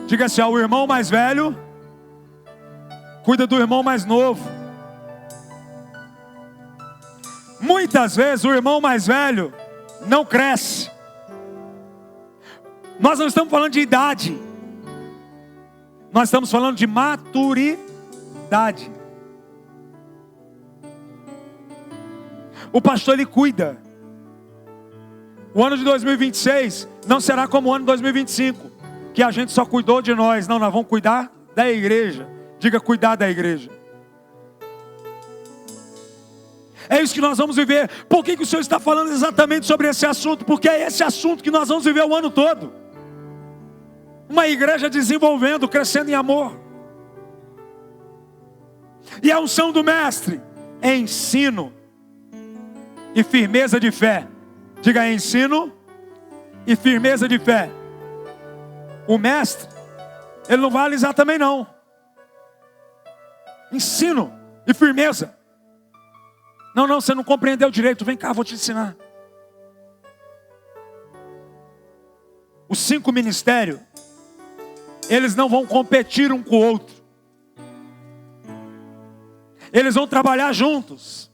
Diga assim, ó, o irmão mais velho cuida do irmão mais novo. Muitas vezes o irmão mais velho não cresce. Nós não estamos falando de idade, nós estamos falando de maturidade. O pastor, ele cuida. O ano de 2026 não será como o ano de 2025, que a gente só cuidou de nós. Não, nós vamos cuidar da igreja. Diga, cuidar da igreja. É isso que nós vamos viver. Por que o Senhor está falando exatamente sobre esse assunto? Porque é esse assunto que nós vamos viver o ano todo. Uma igreja desenvolvendo, crescendo em amor. E a unção do mestre é ensino e firmeza de fé. Diga, ensino e firmeza de fé. O mestre, ele não vai alisar também não. Ensino e firmeza. Não, você não compreendeu direito. Vem cá, vou te ensinar. Os 5 ministérios, eles não vão competir um com o outro. Eles vão trabalhar juntos.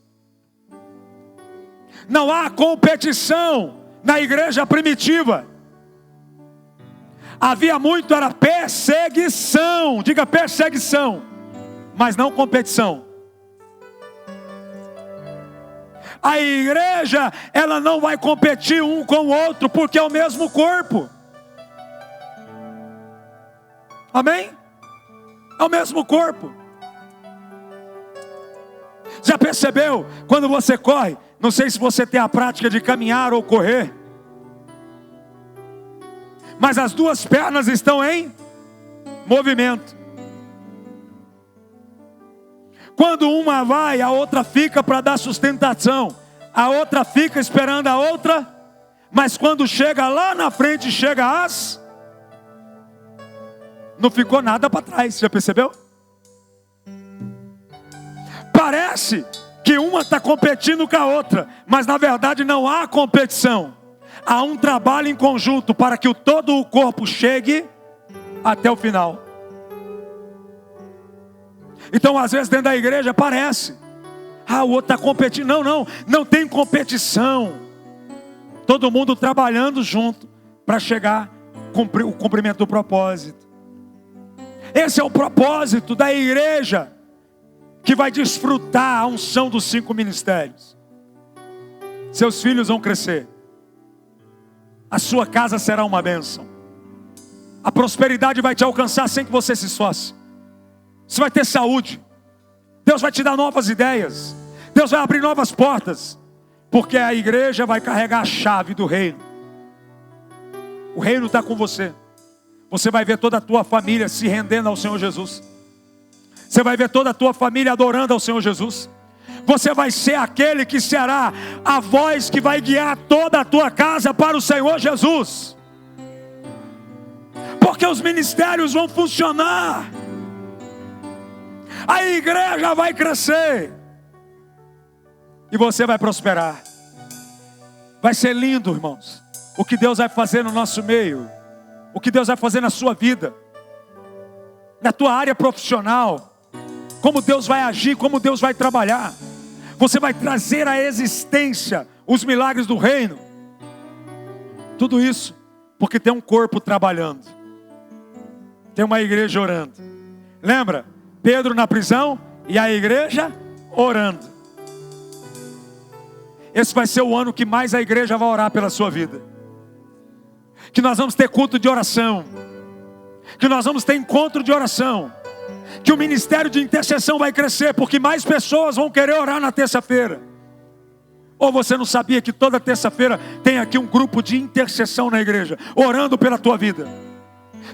Não há competição na igreja primitiva. Havia muito, era perseguição. Diga, perseguição, mas não competição. A igreja, ela não vai competir um com o outro, porque é o mesmo corpo. Amém? É o mesmo corpo. Já percebeu? Quando você corre, não sei se você tem a prática de caminhar ou correr, mas as duas pernas estão em movimento. Quando uma vai, a outra fica para dar sustentação. A outra fica esperando a outra. Mas quando chega lá na frente, chega as... Não ficou nada para trás, já percebeu? Parece que uma está competindo com a outra, mas na verdade não há competição. Há um trabalho em conjunto para que todo o corpo chegue até o final. Então às vezes dentro da igreja parece, o outro está competindo. Não tem competição. Todo mundo trabalhando junto para chegar o cumprimento do propósito. Esse é o propósito da igreja, que vai desfrutar a unção dos 5 ministérios. Seus filhos vão crescer. A sua casa será uma bênção. A prosperidade vai te alcançar sem que você se esforce. Você vai ter saúde. Deus vai te dar novas ideias. Deus vai abrir novas portas. Porque a igreja vai carregar a chave do reino. O reino está com você. Você vai ver toda a tua família se rendendo ao Senhor Jesus. Você vai ver toda a tua família adorando ao Senhor Jesus. Você vai ser aquele que será a voz que vai guiar toda a tua casa para o Senhor Jesus. Porque os ministérios vão funcionar. A igreja vai crescer. E você vai prosperar. Vai ser lindo, irmãos, o que Deus vai fazer no nosso meio. O que Deus vai fazer na sua vida. Na tua área profissional. Como Deus vai agir, como Deus vai trabalhar. Você vai trazer à existência os milagres do reino. Tudo isso porque tem um corpo trabalhando. Tem uma igreja orando. Lembra? Pedro na prisão e a igreja orando. Esse vai ser o ano que mais a igreja vai orar pela sua vida. Que nós vamos ter culto de oração. Que nós vamos ter encontro de oração. Que o ministério de intercessão vai crescer, porque mais pessoas vão querer orar na terça-feira. Ou você não sabia que toda terça-feira tem aqui um grupo de intercessão na igreja, orando pela tua vida?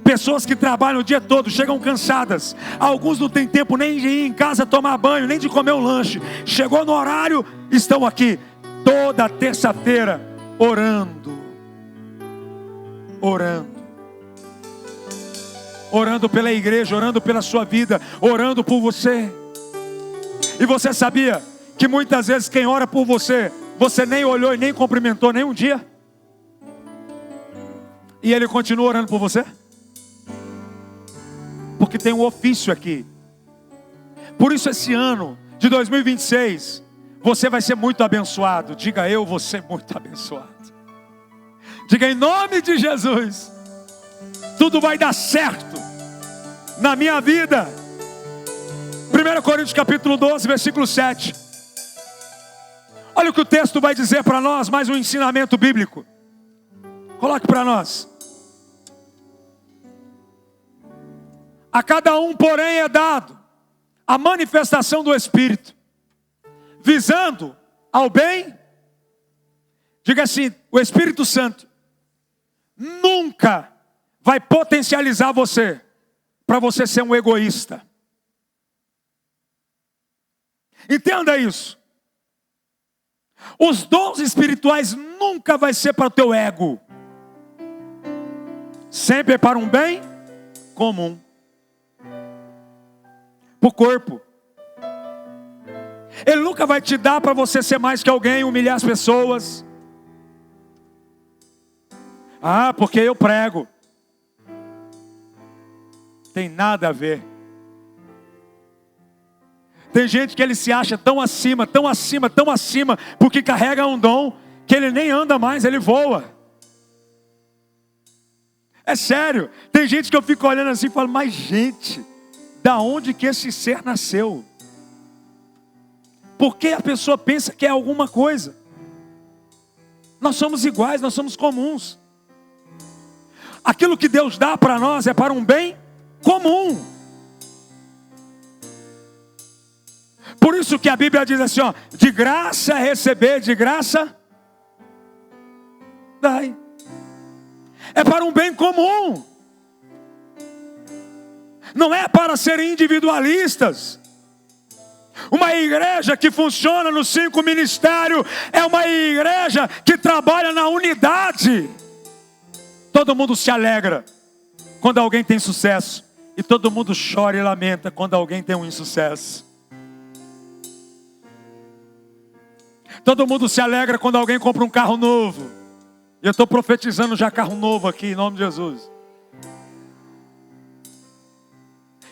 Pessoas que trabalham o dia todo, chegam cansadas. Alguns não têm tempo nem de ir em casa tomar banho, nem de comer um lanche. Chegou no horário, estão aqui toda terça-feira orando. Orando pela igreja, orando pela sua vida, orando por você. E você sabia que muitas vezes quem ora por você, você nem olhou e nem cumprimentou nem um dia? E ele continua orando por você? Porque tem um ofício aqui. Por isso esse ano de 2026, você vai ser muito abençoado. Diga: eu vou ser muito abençoado. Diga: em nome de Jesus, tudo vai dar certo na minha vida. 1 Coríntios capítulo 12, versículo 7. Olha o que o texto vai dizer para nós, mais um ensinamento bíblico. Coloque para nós. A cada um, porém, é dado a manifestação do Espírito, visando ao bem. Diga assim: o Espírito Santo nunca vai potencializar você para você ser um egoísta. Entenda isso. Os dons espirituais nunca vai ser para o teu ego. Sempre é para um bem comum. Para o corpo. Ele nunca vai te dar para você ser mais que alguém, humilhar as pessoas. Porque eu prego. Tem nada a ver. Tem gente que ele se acha tão acima, porque carrega um dom que ele nem anda mais, ele voa. É sério. Tem gente que eu fico olhando assim e falo: mas gente, da onde que esse ser nasceu? Porque a pessoa pensa que é alguma coisa. Nós somos iguais, nós somos comuns. Aquilo que Deus dá para nós é para um bem comum. Por isso que a Bíblia diz assim, ó, de graça receber, de graça dai. É para um bem comum. Não é para serem individualistas. Uma igreja que funciona nos 5 ministérios é uma igreja que trabalha na unidade. Todo mundo se alegra quando alguém tem sucesso, e todo mundo chora e lamenta quando alguém tem um insucesso. Todo mundo se alegra quando alguém compra um carro novo. E eu estou profetizando já carro novo aqui, em nome de Jesus.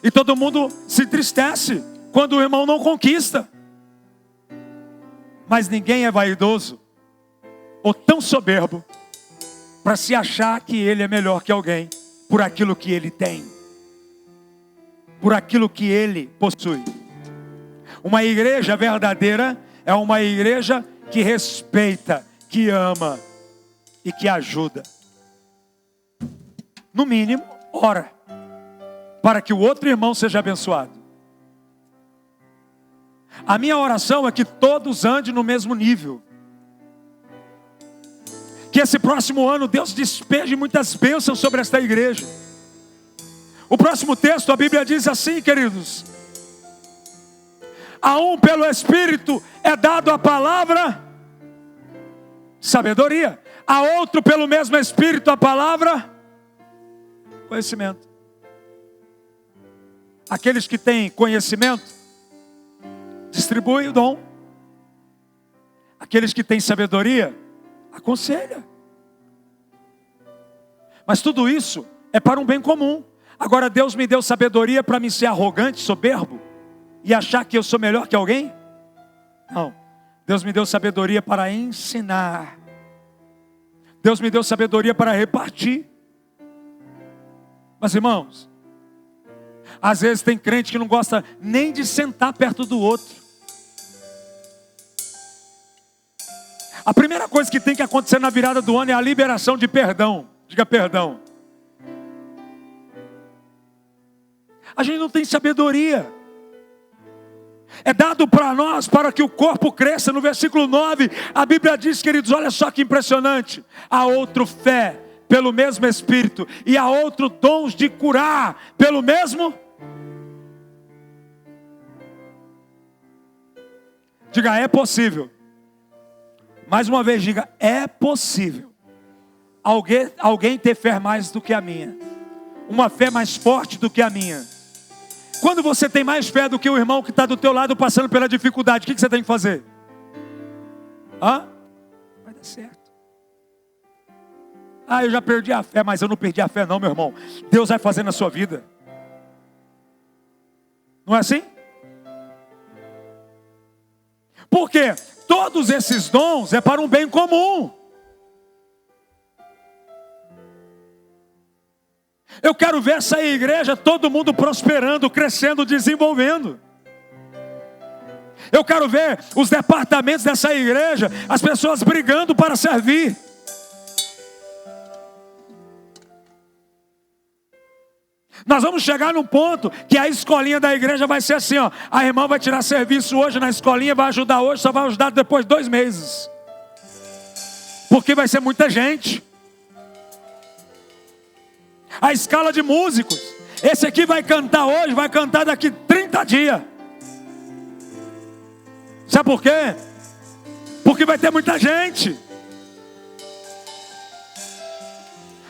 E todo mundo se entristece quando o irmão não conquista. Mas ninguém é vaidoso ou tão soberbo para se achar que ele é melhor que alguém por aquilo que ele tem, por aquilo que ele possui. Uma igreja verdadeira é uma igreja que respeita, que ama e que ajuda. No mínimo, ora para que o outro irmão seja abençoado. A minha oração é que todos andem no mesmo nível. Que esse próximo ano Deus despeje muitas bênçãos sobre esta igreja. O próximo texto, a Bíblia diz assim, queridos: a um pelo Espírito é dado a palavra sabedoria, a outro pelo mesmo Espírito a palavra conhecimento. Aqueles que têm conhecimento distribuem o dom. Aqueles que têm sabedoria aconselha. Mas tudo isso é para um bem comum. Agora Deus me deu sabedoria para me ser arrogante, soberbo e achar que eu sou melhor que alguém? Não. Deus me deu sabedoria para ensinar. Deus me deu sabedoria para repartir. Mas irmãos, às vezes tem crente que não gosta nem de sentar perto do outro. A primeira coisa que tem que acontecer na virada do ano é a liberação de perdão. Diga perdão. A gente não tem sabedoria. É dado para nós para que o corpo cresça. No versículo 9, a Bíblia diz, queridos, olha só que impressionante. Há outro fé pelo mesmo Espírito, e há outro dons de curar pelo mesmo. Diga, é possível. Mais uma vez, diga, é possível alguém ter fé mais do que a minha, uma fé mais forte do que a minha. Quando você tem mais fé do que o irmão que está do teu lado passando pela dificuldade, o que você tem que fazer? Vai dar certo. Eu já perdi a fé, mas eu não perdi a fé não, meu irmão. Deus vai fazer na sua vida. Não é assim? Por quê? Todos esses dons é para um bem comum. Eu quero ver essa igreja, todo mundo prosperando, crescendo, desenvolvendo. Eu quero ver os departamentos dessa igreja, as pessoas brigando para servir. Nós vamos chegar num ponto que a escolinha da igreja vai ser assim, ó. A irmã vai tirar serviço hoje na escolinha, vai ajudar hoje, só vai ajudar depois de 2 meses. Porque vai ser muita gente. A escala de músicos. Esse aqui vai cantar hoje, vai cantar daqui 30 dias. Sabe por quê? Porque vai ter muita gente.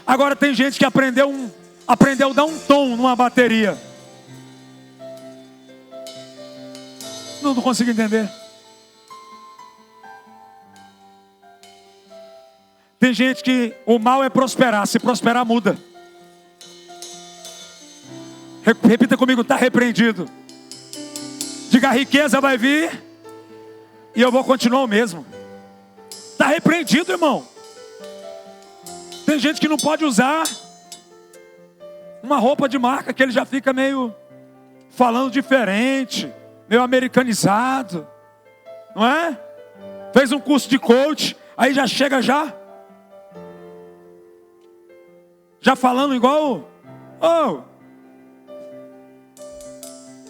Agora tem gente que aprendeu a dar um tom numa bateria. Não consigo entender. Tem gente que o mal é prosperar. Se prosperar, muda. Repita comigo, está repreendido. Diga, a riqueza vai vir e eu vou continuar o mesmo. Está repreendido, irmão. Tem gente que não pode usar uma roupa de marca, que ele já fica meio falando diferente, meio americanizado. não é? Fez um curso de coach, aí já chega já falando igual,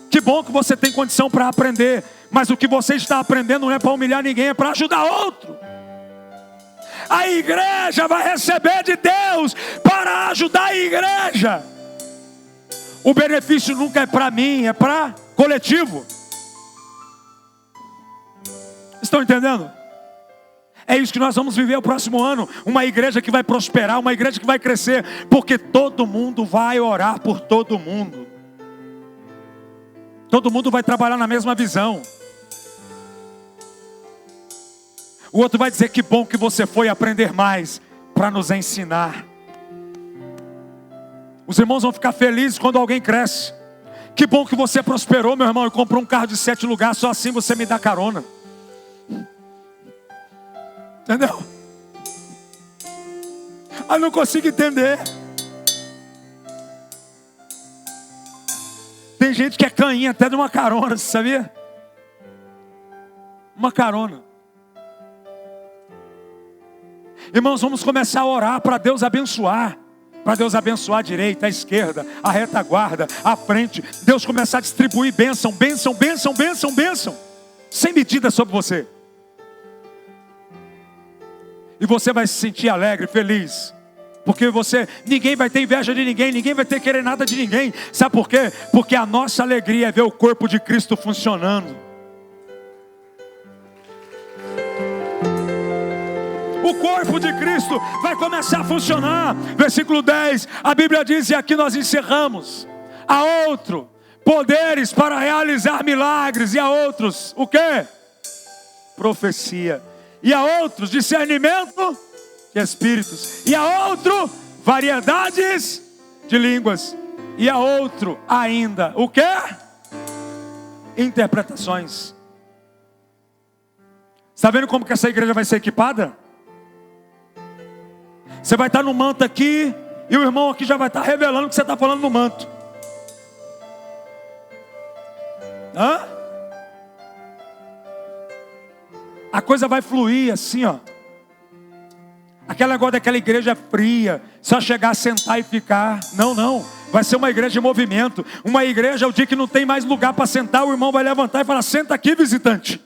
que bom que você tem condição para aprender, mas o que você está aprendendo não é para humilhar ninguém, é para ajudar outro. A igreja vai receber de Deus para ajudar a igreja. O benefício nunca é para mim, é para coletivo. Estão entendendo? É isso que nós vamos viver o próximo ano. Uma igreja que vai prosperar, uma igreja que vai crescer, porque todo mundo vai orar por todo mundo. Todo mundo vai trabalhar na mesma visão. O outro vai dizer: que bom que você foi aprender mais para nos ensinar. Os irmãos vão ficar felizes quando alguém cresce. Que bom que você prosperou, meu irmão, e comprou um carro de 7 lugares, só assim você me dá carona. Entendeu? Eu não consigo entender. Tem gente que é cainha até de uma carona, você sabia? Uma carona. Irmãos, vamos começar a orar para Deus abençoar. Para Deus abençoar a direita, a esquerda, a retaguarda, a frente. Deus começar a distribuir bênção, bênção, bênção, bênção, bênção. Sem medida sobre você. E você vai se sentir alegre, feliz. Porque ninguém vai ter inveja de ninguém, ninguém vai ter querer nada de ninguém. Sabe por quê? Porque a nossa alegria é ver o corpo de Cristo funcionando. O corpo de Cristo vai começar a funcionar. Versículo 10, a Bíblia diz, e aqui nós encerramos: a outro, poderes para realizar milagres, e a outros, o quê? Profecia. E a outros, discernimento de espíritos. E a outro, variedades de línguas. E a outro, ainda, o quê? Interpretações. Está vendo como que essa igreja vai ser equipada? Você vai estar no manto aqui, e o irmão aqui já vai estar revelando o que você está falando no manto. Hã? A coisa vai fluir assim, ó. Aquele negócio daquela igreja fria, só chegar, sentar e ficar. Não, não. Vai ser uma igreja de movimento. Uma igreja, o dia que não tem mais lugar para sentar, o irmão vai levantar e falar: senta aqui, visitante.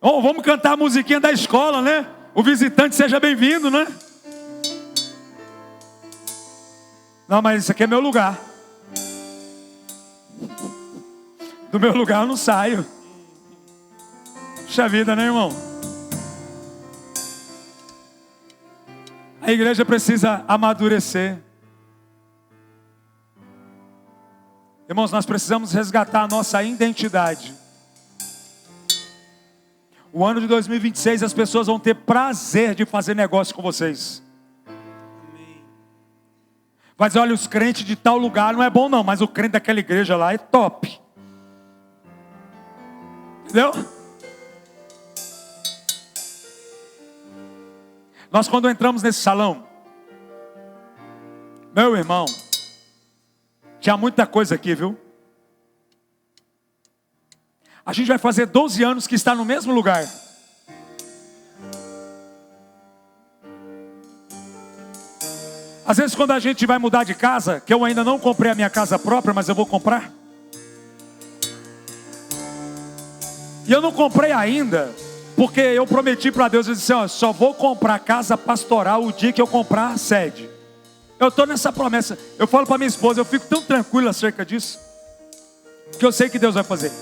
Oh, vamos cantar a musiquinha da escola, né? O visitante seja bem-vindo, né? Não, mas isso aqui é meu lugar. Do meu lugar eu não saio. Puxa vida, né, irmão? A igreja precisa amadurecer. Irmãos, nós precisamos resgatar a nossa identidade. O ano de 2026 as pessoas vão ter prazer de fazer negócio com vocês. Vai dizer: olha, os crentes de tal lugar não é bom não, mas o crente daquela igreja lá é top. Entendeu? Nós quando entramos nesse salão, meu irmão, tinha muita coisa aqui, viu? A gente vai fazer 12 anos que está no mesmo lugar. Às vezes quando a gente vai mudar de casa, que eu ainda não comprei a minha casa própria, mas eu vou comprar. E eu não comprei ainda, porque eu prometi para Deus, eu disse: ó, só vou comprar casa pastoral o dia que eu comprar a sede. Eu estou nessa promessa. Eu falo para minha esposa, eu fico tão tranquilo acerca disso, que eu sei que Deus vai fazer.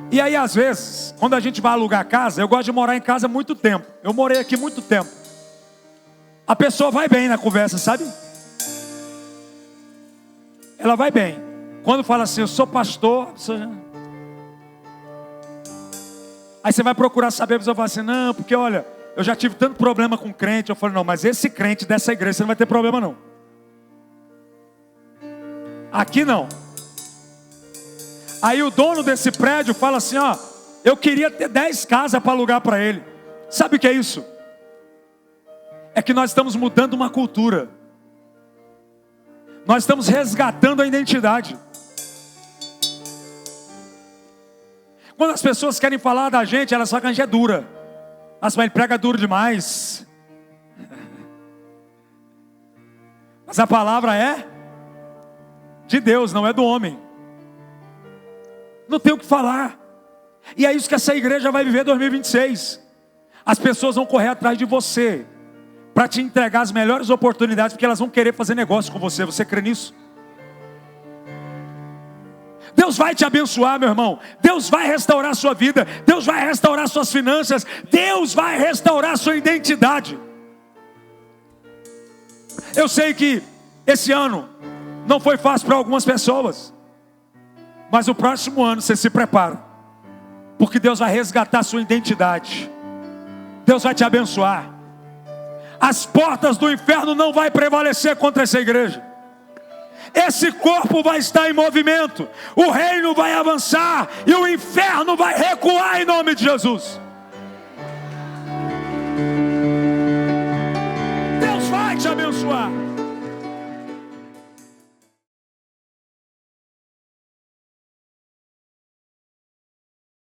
E aí às vezes, quando a gente vai alugar casa, eu gosto de morar em casa muito tempo. Eu morei aqui muito tempo. A pessoa vai bem na conversa, sabe? Ela vai bem. Quando fala assim: eu sou pastor, a pessoa já... Aí você vai procurar saber, a pessoa fala assim: não, porque olha, eu já tive tanto problema com crente. Eu falo: não, mas esse crente dessa igreja você não vai ter problema não. Aqui não. Aí o dono desse prédio fala assim: ó, eu queria ter 10 casas para alugar para ele. Sabe o que é isso? É que nós estamos mudando uma cultura. Nós estamos resgatando a identidade. Quando as pessoas querem falar da gente, elas falam que a gente é dura. Mas ele prega duro demais. Mas a palavra é de Deus, não é do homem. Não tem o que falar. E é isso que essa igreja vai viver em 2026. As pessoas vão correr atrás de você para te entregar as melhores oportunidades, porque elas vão querer fazer negócio com você. Você crê nisso? Deus vai te abençoar, meu irmão. Deus vai restaurar a sua vida. Deus vai restaurar suas finanças. Deus vai restaurar a sua identidade. Eu sei que esse ano não foi fácil para algumas pessoas, mas o próximo ano você se prepara, porque Deus vai resgatar a sua identidade. Deus vai te abençoar. As portas do inferno não vai prevalecer contra essa igreja. Esse corpo vai estar em movimento. O reino vai avançar e o inferno vai recuar em nome de Jesus. Deus vai te abençoar.